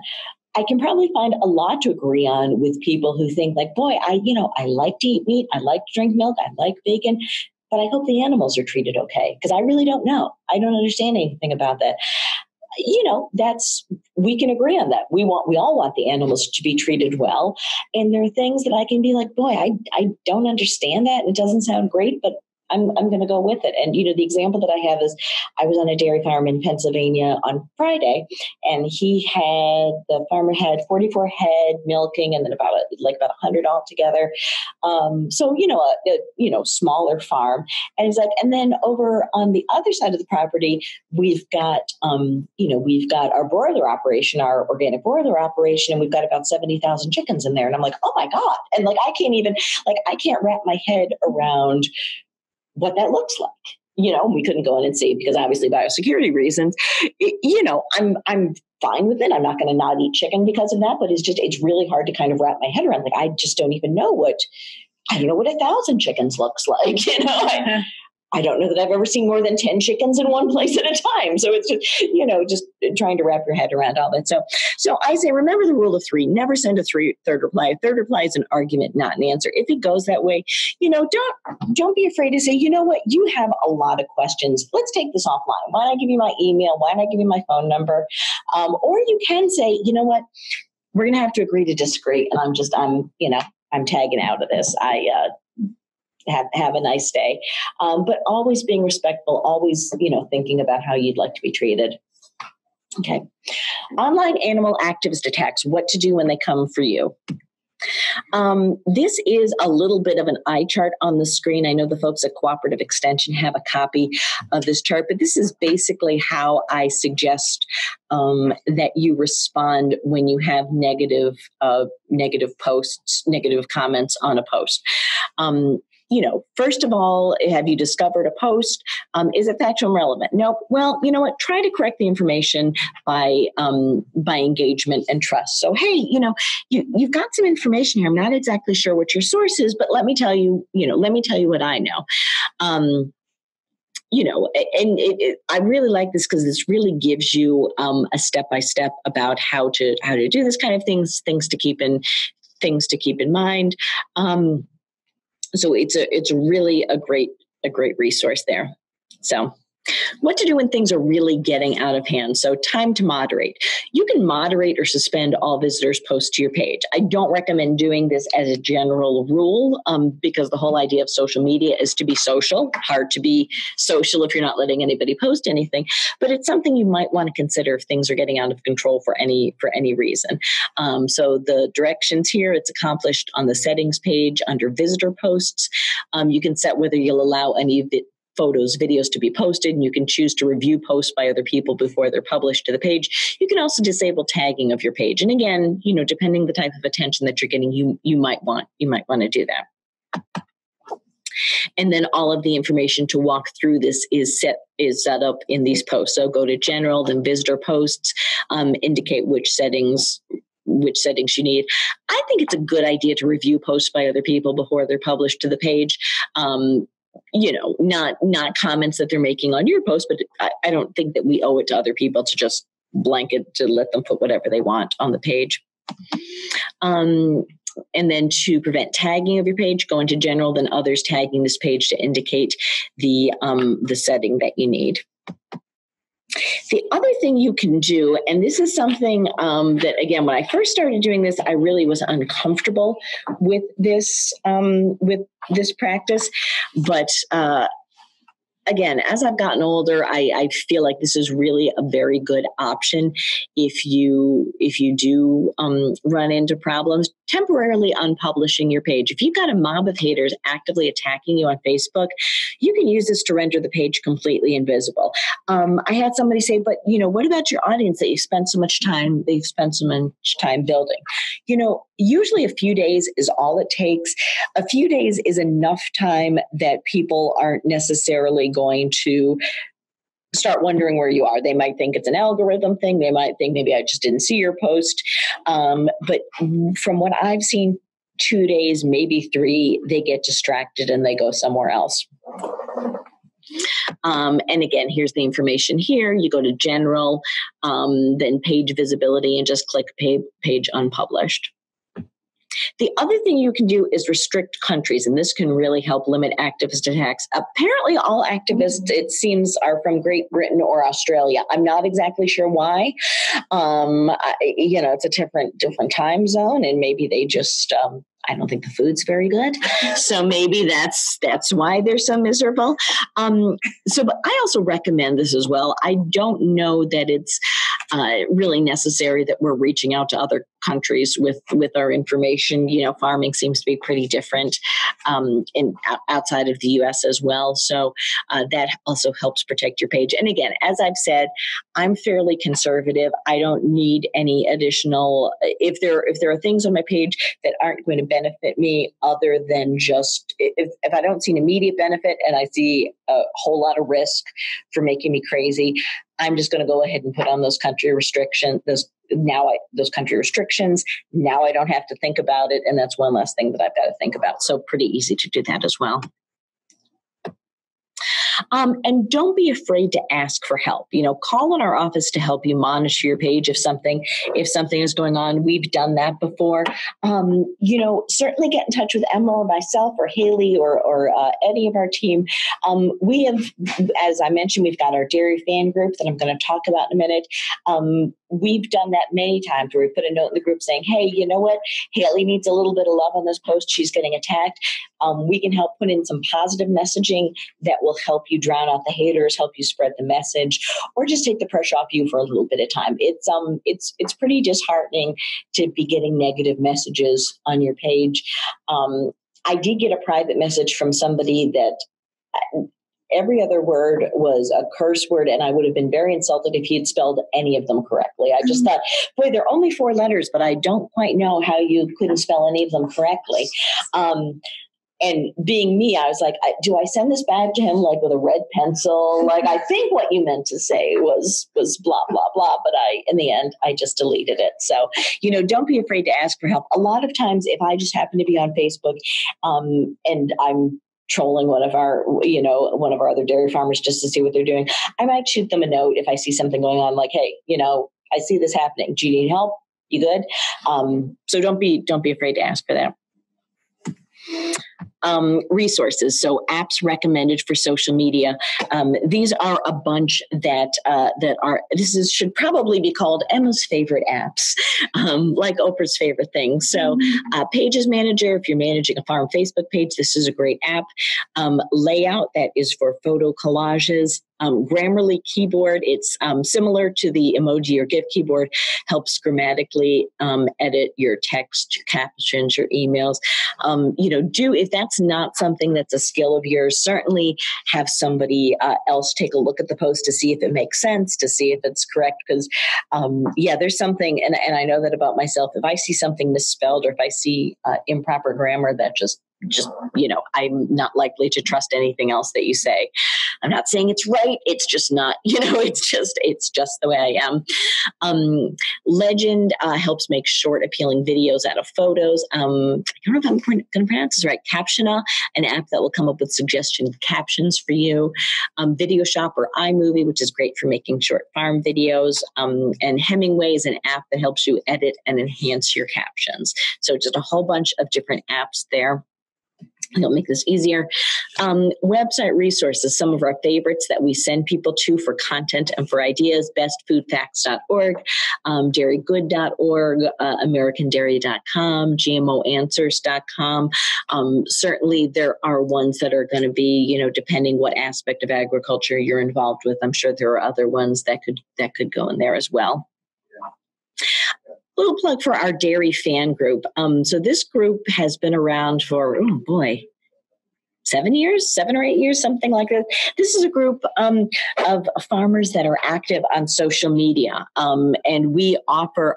Speaker 2: I can probably find a lot to agree on with people who think like, boy, I like to eat meat. I like to drink milk. I like bacon, but I hope the animals are treated okay. Because I really don't know. I don't understand anything about that. We can agree on that. We all want the animals to be treated well. And there are things that I can be like, boy, I don't understand that. It doesn't sound great, but I'm going to go with it. And, the example that I have is I was on a dairy farm in Pennsylvania on Friday, and the farmer had 44 head milking, and then about 100 altogether. Smaller farm. And it's like, and then over on the other side of the property, we've got our broiler operation, our organic broiler operation, and we've got about 70,000 chickens in there. And I'm like, oh my God. And I can't wrap my head around what that looks like. We couldn't go in and see because obviously biosecurity reasons, I'm fine with it. I'm not going to not eat chicken because of that, but it's really hard to kind of wrap my head around. Like, I just don't even know what 1,000 chickens looks like. I don't know that I've ever seen more than 10 chickens in one place at a time. So it's just trying to wrap your head around all that. So I say, remember the rule of 3, never send a third reply. A third reply is an argument, not an answer. If it goes that way, don't be afraid to say, you know what, you have a lot of questions. Let's take this offline. Why don't I give you my email? Why don't I give you my phone number? Or you can say, you know what, we're going to have to agree to disagree. And I'm tagging out of this. Have a nice day. But always being respectful, always, thinking about how you'd like to be treated. Okay. Online animal activist attacks, what to do when they come for you. This is a little bit of an eye chart on the screen. I know the folks at Cooperative Extension have a copy of this chart, but this is basically how I suggest that you respond when you have negative posts, negative comments on a post. First of all, have you discovered a post? Is it factual and relevant? Nope. Well, you know what? Try to correct the information by engagement and trust. So, hey, you've got some information here. I'm not exactly sure what your source is, but let me tell you what I know. I really like this because this really gives you a step-by-step about how to do this kind of things to keep in mind. So it's really a great resource there. So what to do when things are really getting out of hand. So time to moderate. You can moderate or suspend all visitors' posts to your page. I don't recommend doing this as a general rule because the whole idea of social media is to be social. Hard to be social if you're not letting anybody post anything. But it's something you might want to consider if things are getting out of control for any reason. So the directions here, it's accomplished on the settings page under visitor posts. You can set whether you'll allow any of the photos, videos to be posted, and you can choose to review posts by other people before they're published to the page. You can also disable tagging of your page. And again, depending the type of attention that you're getting, you might want to do that. And then all of the information to walk through this is set up in these posts. So go to general, then visitor posts, indicate which settings you need. I think it's a good idea to review posts by other people before they're published to the page. Not comments that they're making on your post, but I don't think that we owe it to other people to just blanket to let them put whatever they want on the page. And then to prevent tagging of your page, go into general, then others, tagging this page to indicate the setting that you need. The other thing you can do, and this is something that, again, when I first started doing this, I really was uncomfortable with this practice. But again, as I've gotten older, I feel like this is really a very good option if you do run into problems. Temporarily unpublishing your page. If you've got a mob of haters actively attacking you on Facebook, you can use this to render the page completely invisible. I had somebody say, but what about your audience that they've spent so much time building? Usually a few days is all it takes. A few days is enough time that people aren't necessarily going to start wondering where you are. They might think it's an algorithm thing. They might think maybe I just didn't see your post. But from what I've seen, 2 days, maybe 3, they get distracted and they go somewhere else. And again, here's the information here. You go to general, then page visibility, and just click page unpublished. The other thing you can do is restrict countries, and this can really help limit activist attacks. Apparently, all activists, it seems, are from Great Britain or Australia. I'm not exactly sure why. It's a different time zone, and maybe they just I don't think the food's very good. So maybe that's why they're so miserable. But I also recommend this as well. I don't know that it's really necessary that we're reaching out to other countries with our information. Farming seems to be pretty different outside of the U.S. as well. So that also helps protect your page. And again, as I've said, I'm fairly conservative. I don't need any additional. If there are things on my page that aren't going to benefit me, other than just if I don't see an immediate benefit and I see a whole lot of risk for making me crazy, I'm just going to go ahead and put on those country restrictions. Those country restrictions. Now I don't have to think about it, and that's one less thing that I've got to think about. So pretty easy to do that as well. And don't be afraid to ask for help. Call in our office to help you monitor your page if something is going on. We've done that before. Certainly get in touch with Emma or myself or Haley or any of our team. We have, as I mentioned, we've got our dairy fan group that I'm going to talk about in a minute. We've done that many times where we put a note in the group saying, hey, you know what? Haley needs a little bit of love on this post. She's getting attacked. We can help put in some positive messaging that will help you drown out the haters, help you spread the message, or just take the pressure off you for a little bit of time. It's pretty disheartening to be getting negative messages on your page. I did get a private message from somebody that every other word was a curse word, and I would have been very insulted if he had spelled any of them correctly. I just thought, boy, they're only 4 letters, but I don't quite know how you couldn't spell any of them correctly. And being me, I was like, do I send this back to him like with a red pencil? Like, I think what you meant to say was blah, blah, blah. But in the end, I just deleted it. So, don't be afraid to ask for help. A lot of times, if I just happen to be on Facebook and I'm trolling one of our other dairy farmers just to see what they're doing, I might shoot them a note if I see something going on, like, hey, I see this happening. Do you need help? You good? So don't be afraid to ask for that. Resources. So apps recommended for social media. These are a bunch that should probably be called Emma's favorite apps, like Oprah's favorite thing. So Pages Manager, if you're managing a farm Facebook page, this is a great app. Layout, that is for photo collages. Grammarly keyboard, it's similar to the emoji or GIF keyboard, helps grammatically edit your text, your captions, your emails. If that's not something that's a skill of yours, certainly have somebody else take a look at the post to see if it makes sense, to see if it's correct. Because, there's something, and I know that about myself, if I see something misspelled or if I see improper grammar, that just just, I'm not likely to trust anything else that you say. I'm not saying it's right. It's just not, it's just the way I am. Legend helps make short, appealing videos out of photos. I don't know if I'm going to pronounce this right. Captiona, an app that will come up with suggestion captions for you. Video Shop or iMovie, which is great for making short farm videos. And Hemingway is an app that helps you edit and enhance your captions. So just a whole bunch of different apps there. It'll make this easier. Website resources, some of our favorites that we send people to for content and for ideas: bestfoodfacts.org, dairygood.org, americandairy.com, gmoanswers.com. Certainly there are ones that are going to be, depending what aspect of agriculture you're involved with. I'm sure there are other ones that could go in there as well. Little plug for our dairy fan group. So this group has been around for, 7 or 8 years, something like that. This is a group of farmers that are active on social media. And we offer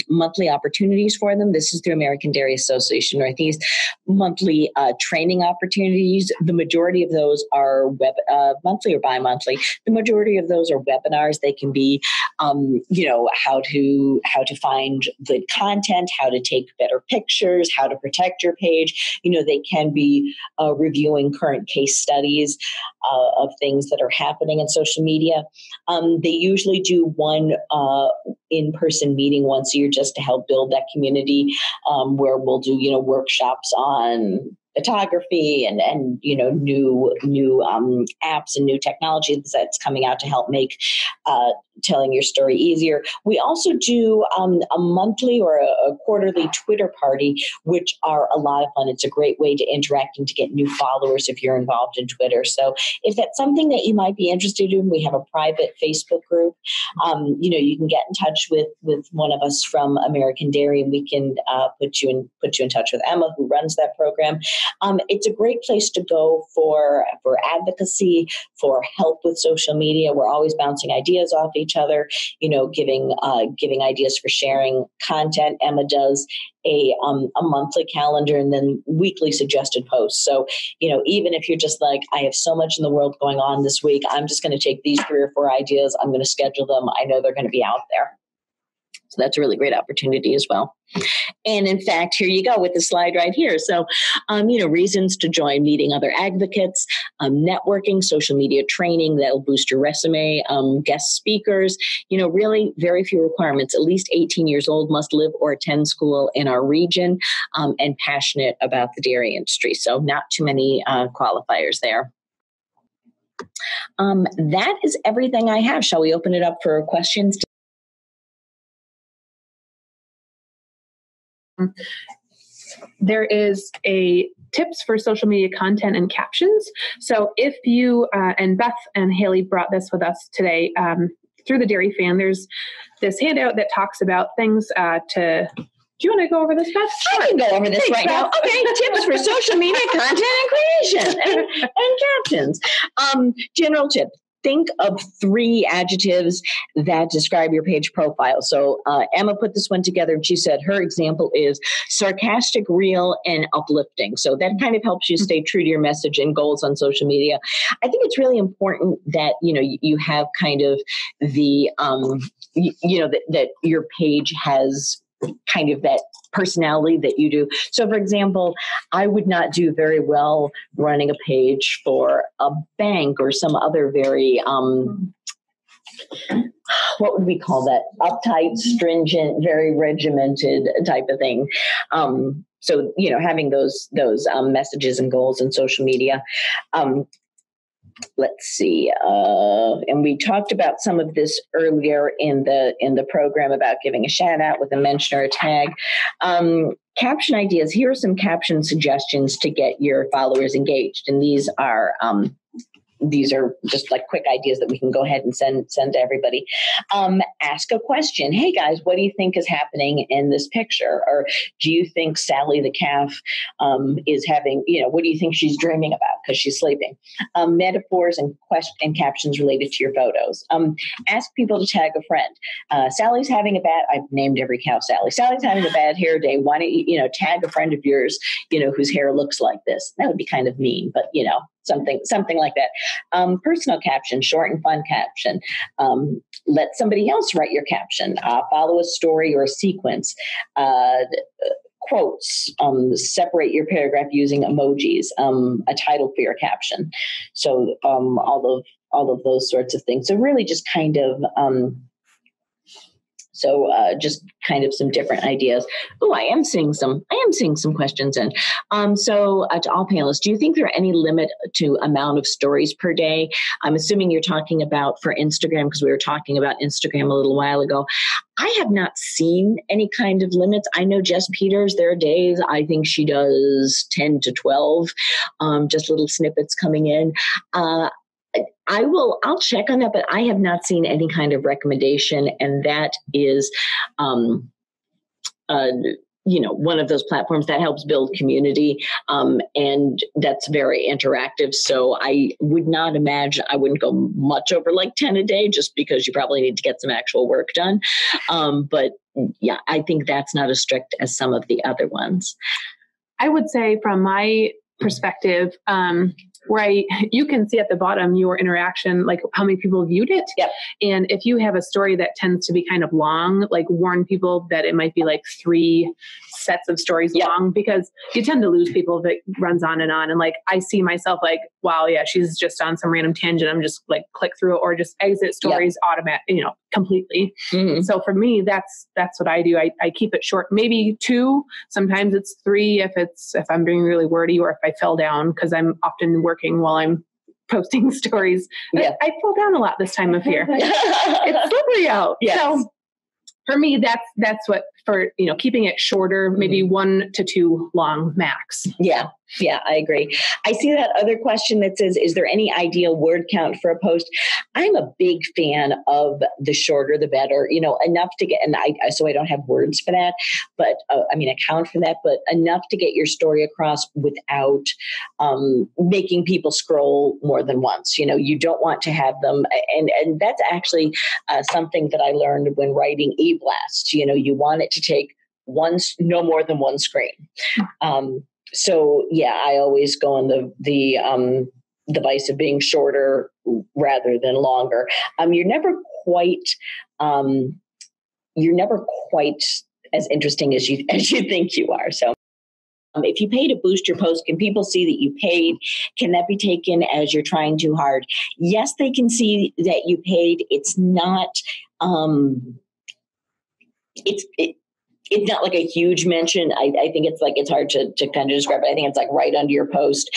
Speaker 2: monthly opportunities for them. This is through American Dairy Association Northeast, monthly training opportunities. The majority of those are monthly or bi-monthly. The majority of those are webinars. They can be, how to find good content, how to take better pictures, how to protect your page. They can be reviewing current case studies of things that are happening in social media. They usually do one in-person meeting once a year just to help build that community, where we'll do, workshops on photography and new apps and new technology that's coming out to help make telling your story easier. We also do a monthly or a quarterly Twitter party, which are a lot of fun. It's a great way to interact and to get new followers if you're involved in Twitter. So if that's something that you might be interested in, we have a private Facebook group. You can get in touch with one of us from American Dairy, and we can put you in touch with Emma, who runs that program. It's a great place to go for advocacy, for help with social media. We're always bouncing ideas off each other, giving ideas for sharing content. Emma does a monthly calendar and then weekly suggested posts. So, even if you're just like, I have so much in the world going on this week, I'm just going to take these 3 or 4 ideas. I'm going to schedule them. I know they're going to be out there. So that's a really great opportunity as well. And in fact, here you go with the slide right here. So, reasons to join: meeting other advocates, networking, social media training that'll boost your resume, guest speakers, really very few requirements. At least 18 years old, must live or attend school in our region, and passionate about the dairy industry. So not too many qualifiers there. That is everything I have. Shall we open it up for questions?
Speaker 1: There is a tips for social media content and captions. So if you, and Beth and Haley brought this with us today through the Dairy Fan, there's this handout that talks about things do you want to go over this, Beth?
Speaker 2: I can go over this right now. Okay, tips for social media content and creation and captions. General tip. Think of 3 adjectives that describe your page profile. So Emma put this one together, and she said her example is sarcastic, real, and uplifting. So that kind of helps you stay true to your message and goals on social media. I think it's really important that you have kind of the that your page has kind of that personality that you do. So, for example, I would not do very well running a page for a bank or some other very, what would we call that? Uptight, stringent, very regimented type of thing. So, having those messages and goals in social media. Let's see. And we talked about some of this earlier in the program about giving a shout out with a mention or a tag. Caption ideas. Here are some caption suggestions to get your followers engaged. And these are just like quick ideas that we can go ahead and send to everybody. Ask a question. Hey guys, what do you think is happening in this picture? Or do you think Sally the calf is having, what do you think she's dreaming about? because she's sleeping. Metaphors and captions related to your photos. Ask people to tag a friend. Sally's having a bad, I've named every cow Sally. Sally's having a bad hair day. Why don't you, tag a friend of yours, whose hair looks like this? That would be kind of mean, but something like that. Personal caption, short and fun caption. Let somebody else write your caption. Follow a story or a sequence. Quotes. Separate your paragraph using emojis. A title for your caption. So all of those sorts of things. So really just kind of just kind of some different ideas. Oh, I am seeing some questions in. So to all panelists, do you think there are any limit to amount of stories per day? I'm assuming you're talking about for Instagram, because we were talking about Instagram a little while ago. I have not seen any kind of limits. I know Jess Peters, there are days I think she does 10 to 12, just little snippets coming in. I'll check on that, but I have not seen any kind of recommendation. And that is, one of those platforms that helps build community. And that's very interactive. So I would not imagine, I wouldn't go much over like 10 a day, just because you probably need to get some actual work done. But yeah, I think that's not as strict as some of the other ones.
Speaker 1: I would say from my perspective, where you can see at the bottom your interaction, like how many people viewed it.
Speaker 2: Yep.
Speaker 1: And if you have a story that tends to be kind of long, like warn people that it might be like 3 sets of stories long, because you tend to lose people if it runs on. And like, I see myself like, wow, yeah, she's just on some random tangent. I'm just like click through it or just exit stories completely. Mm-hmm. So for me, that's what I do. I keep it short, maybe 2, sometimes it's 3 if I'm being really wordy or if I fell down, because I'm often working while I'm posting stories. Yeah. I fell down a lot this time of year. It's slippery out. Yes. So for me, that's what, for keeping it shorter, maybe 1 to 2 long max.
Speaker 2: Yeah, I agree. I see that other question that says, is there any ideal word count for a post? I'm a big fan of the shorter, the better, enough to get, and I don't have words for that, but account for that, but enough to get your story across without making people scroll more than once. You don't want to have them. And that's actually something that I learned when writing e-blasts. You want it to take no more than one screen. So yeah, I always go on the device of being shorter rather than longer. You're never quite as interesting as you think you are. So if you pay to boost your post, can people see that you paid? Can that be taken as you're trying too hard? Yes, they can see that you paid. It's not. It's not like a huge mention. I think it's hard to kind of describe it. I think it's like right under your post.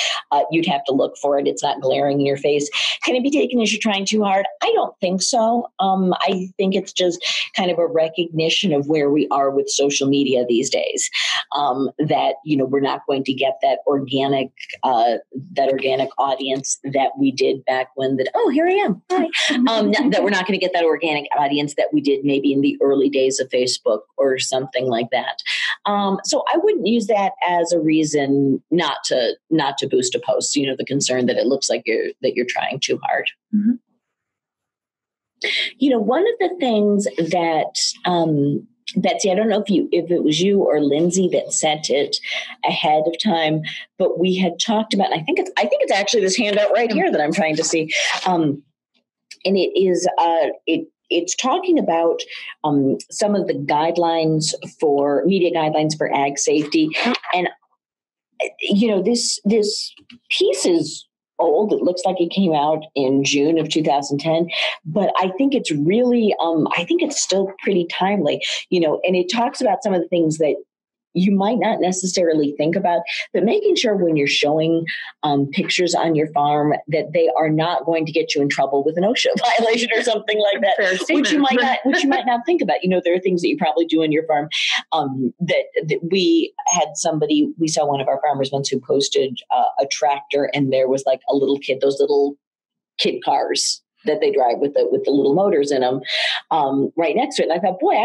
Speaker 2: You'd have to look for it. It's not glaring in your face. Can it be taken as you're trying too hard? I don't think so. I think it's just kind of a recognition of where we are with social media these days. That, we're not going to get that organic audience that we did back when here I am. Hi. That we're not going to get that organic audience that we did maybe in the early days of Facebook or something like that. So I wouldn't use that as a reason not to boost a post. The concern that it looks like you're trying too hard. Mm-hmm. One of the things that Betsy, I don't know if it was you or Lindsay that sent it ahead of time, but we had talked about. I think it's actually this handout right here that I'm trying to see, and it is It's talking about some of the media guidelines for ag safety. And, this piece is old. It looks like it came out in June of 2010, but I think it's really, I think it's still pretty timely, and it talks about some of the things that you might not necessarily think about, but making sure when you're showing pictures on your farm that they are not going to get you in trouble with an OSHA violation or something like that, which you might not think about. There are things that you probably do on your farm that we saw one of our farmers once who posted a tractor, and there was like a little kid, those little kid cars that they drive with the little motors in them, right next to it. And I thought, boy,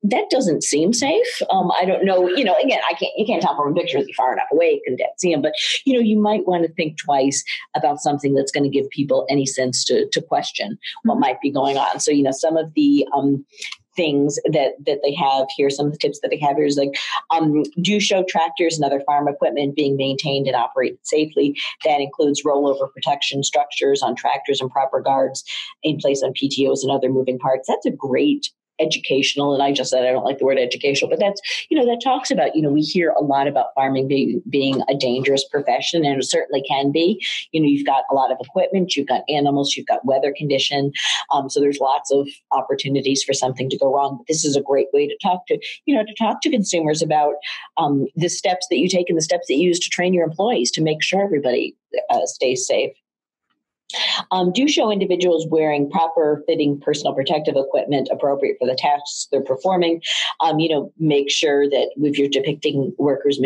Speaker 2: that doesn't seem safe. I don't know, again, you can't tell from a picture that you're far enough away, you couldn't see them, but, you might want to think twice about something that's going to give people any sense to question what might be going on. So, some of the things that they have here, some of the tips that they have here is like, do show tractors and other farm equipment being maintained and operated safely. That includes rollover protection structures on tractors and proper guards in place on PTOs and other moving parts. That's a great educational, and I just said I don't like the word educational, but that's, that talks about, we hear a lot about farming being a dangerous profession, and it certainly can be. You've got a lot of equipment, you've got animals, you've got weather condition, so there's lots of opportunities for something to go wrong. But this is a great way to talk to consumers about the steps that you take and the steps that you use to train your employees to make sure everybody stays safe. Do show individuals wearing proper fitting personal protective equipment appropriate for the tasks they're performing. Make sure that if you're depicting workers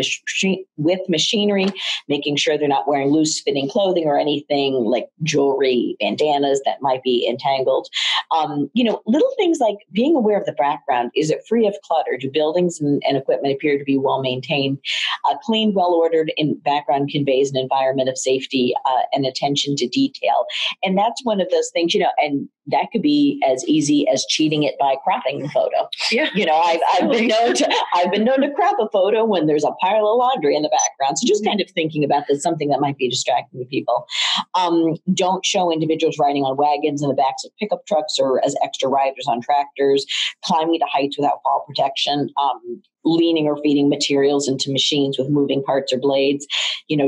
Speaker 2: with machinery, making sure they're not wearing loose fitting clothing or anything like jewelry, bandanas that might be entangled. Little things like being aware of the background. Is it free of clutter? Do buildings and equipment appear to be well maintained? A clean, well-ordered background conveys an environment of safety and attention to detail. And that's one of those things, and that could be as easy as cheating it by cropping the photo. Yeah. I've been known to crop a photo when there's a pile of laundry in the background. So just kind of thinking about that's something that might be distracting to people. Don't show individuals riding on wagons in the backs of pickup trucks or as extra riders on tractors, climbing to heights without fall protection, leaning or feeding materials into machines with moving parts or blades.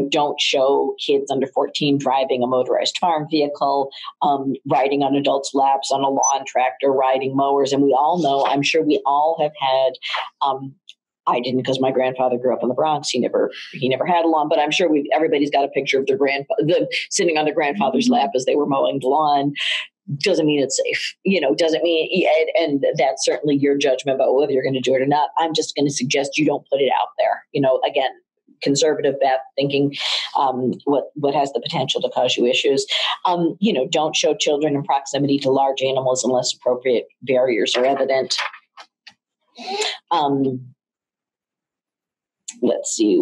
Speaker 2: Don't show kids under 14 driving a motorized farm vehicle, riding on adults' laps on a lawn tractor, riding mowers. And we all know, I'm sure we all have had, I didn't because my grandfather grew up in the Bronx. He never had a lawn, but I'm sure everybody's got a picture of them sitting on their grandfather's lap as they were mowing the lawn. Doesn't mean it's safe, doesn't mean, and that's certainly your judgment about whether you're going to do it or not. I'm just going to suggest you don't put it out there. Again, conservative Beth, thinking what has the potential to cause you issues. Don't show children in proximity to large animals unless appropriate barriers are evident. Let's see,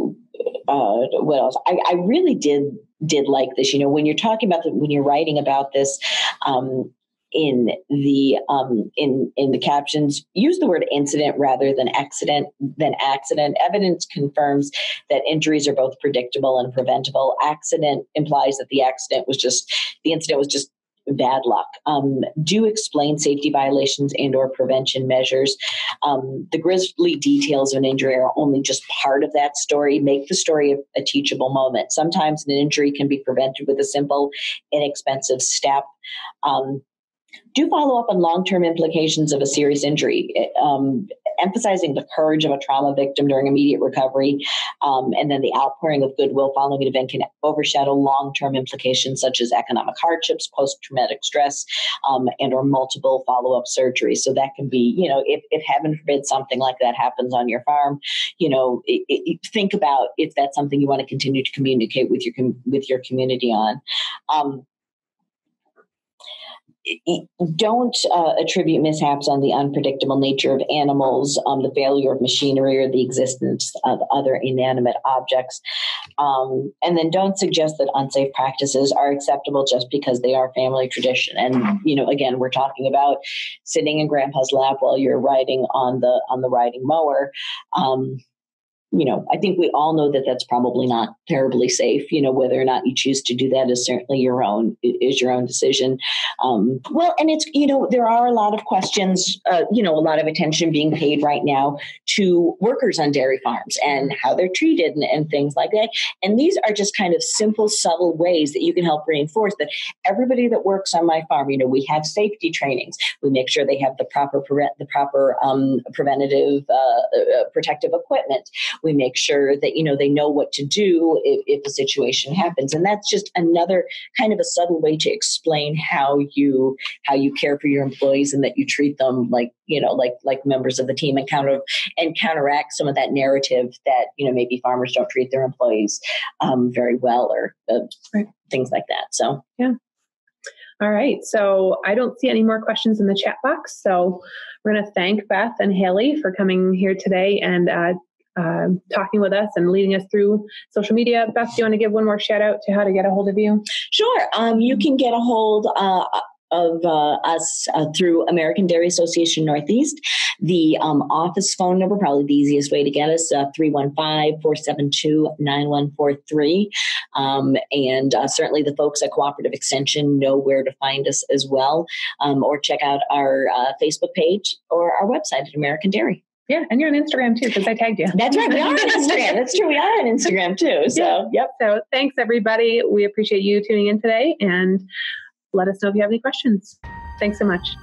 Speaker 2: what else? I really did like this. When you're talking about when you're writing about this, in the captions, use the word incident rather than accident. Evidence confirms that injuries are both predictable and preventable. Accident implies that the incident was just bad luck. Do explain safety violations and or prevention measures. The grisly details of an injury are only just part of that story. Make the story a teachable moment. Sometimes an injury can be prevented with a simple, inexpensive step. Do follow up on long-term implications of a serious injury, emphasizing the courage of a trauma victim during immediate recovery, and then the outpouring of goodwill following an event can overshadow long-term implications such as economic hardships, post-traumatic stress, and or multiple follow-up surgeries. So that can be, if heaven forbid something like that happens on your farm, think about if that's something you want to continue to communicate with your community on. Don't attribute mishaps on the unpredictable nature of animals, the failure of machinery, or the existence of other inanimate objects. And then don't suggest that unsafe practices are acceptable just because they are family tradition. And, again, we're talking about sitting in grandpa's lap while you're riding on the riding mower. I think we all know that that's probably not terribly safe. Whether or not you choose to do that is certainly your own decision. And it's, there are a lot of questions, a lot of attention being paid right now to workers on dairy farms and how they're treated and things like that. And these are just kind of simple, subtle ways that you can help reinforce that everybody that works on my farm, we have safety trainings. We make sure they have the proper preventative protective equipment. We make sure that, they know what to do if a situation happens. And that's just another kind of a subtle way to explain how you care for your employees and that you treat them like members of the team and counteract some of that narrative that, maybe farmers don't treat their employees very well or things like that. So,
Speaker 1: yeah. All right. So I don't see any more questions in the chat box. So we're going to thank Beth and Haley for coming here today and talking with us and leading us through social media. Beth, do you want to give one more shout out to how to get a hold of you?
Speaker 2: Sure. You can get a hold of us through American Dairy Association Northeast. The office phone number, probably the easiest way to get us, 315-472-9143. And certainly the folks at Cooperative Extension know where to find us as well, or check out our Facebook page or our website at American Dairy.
Speaker 1: Yeah, and you're on Instagram too, because I tagged you.
Speaker 2: That's right. We are on Instagram. That's true. We are on Instagram too. So, yep.
Speaker 1: So thanks, everybody. We appreciate you tuning in today, and let us know if you have any questions. Thanks so much.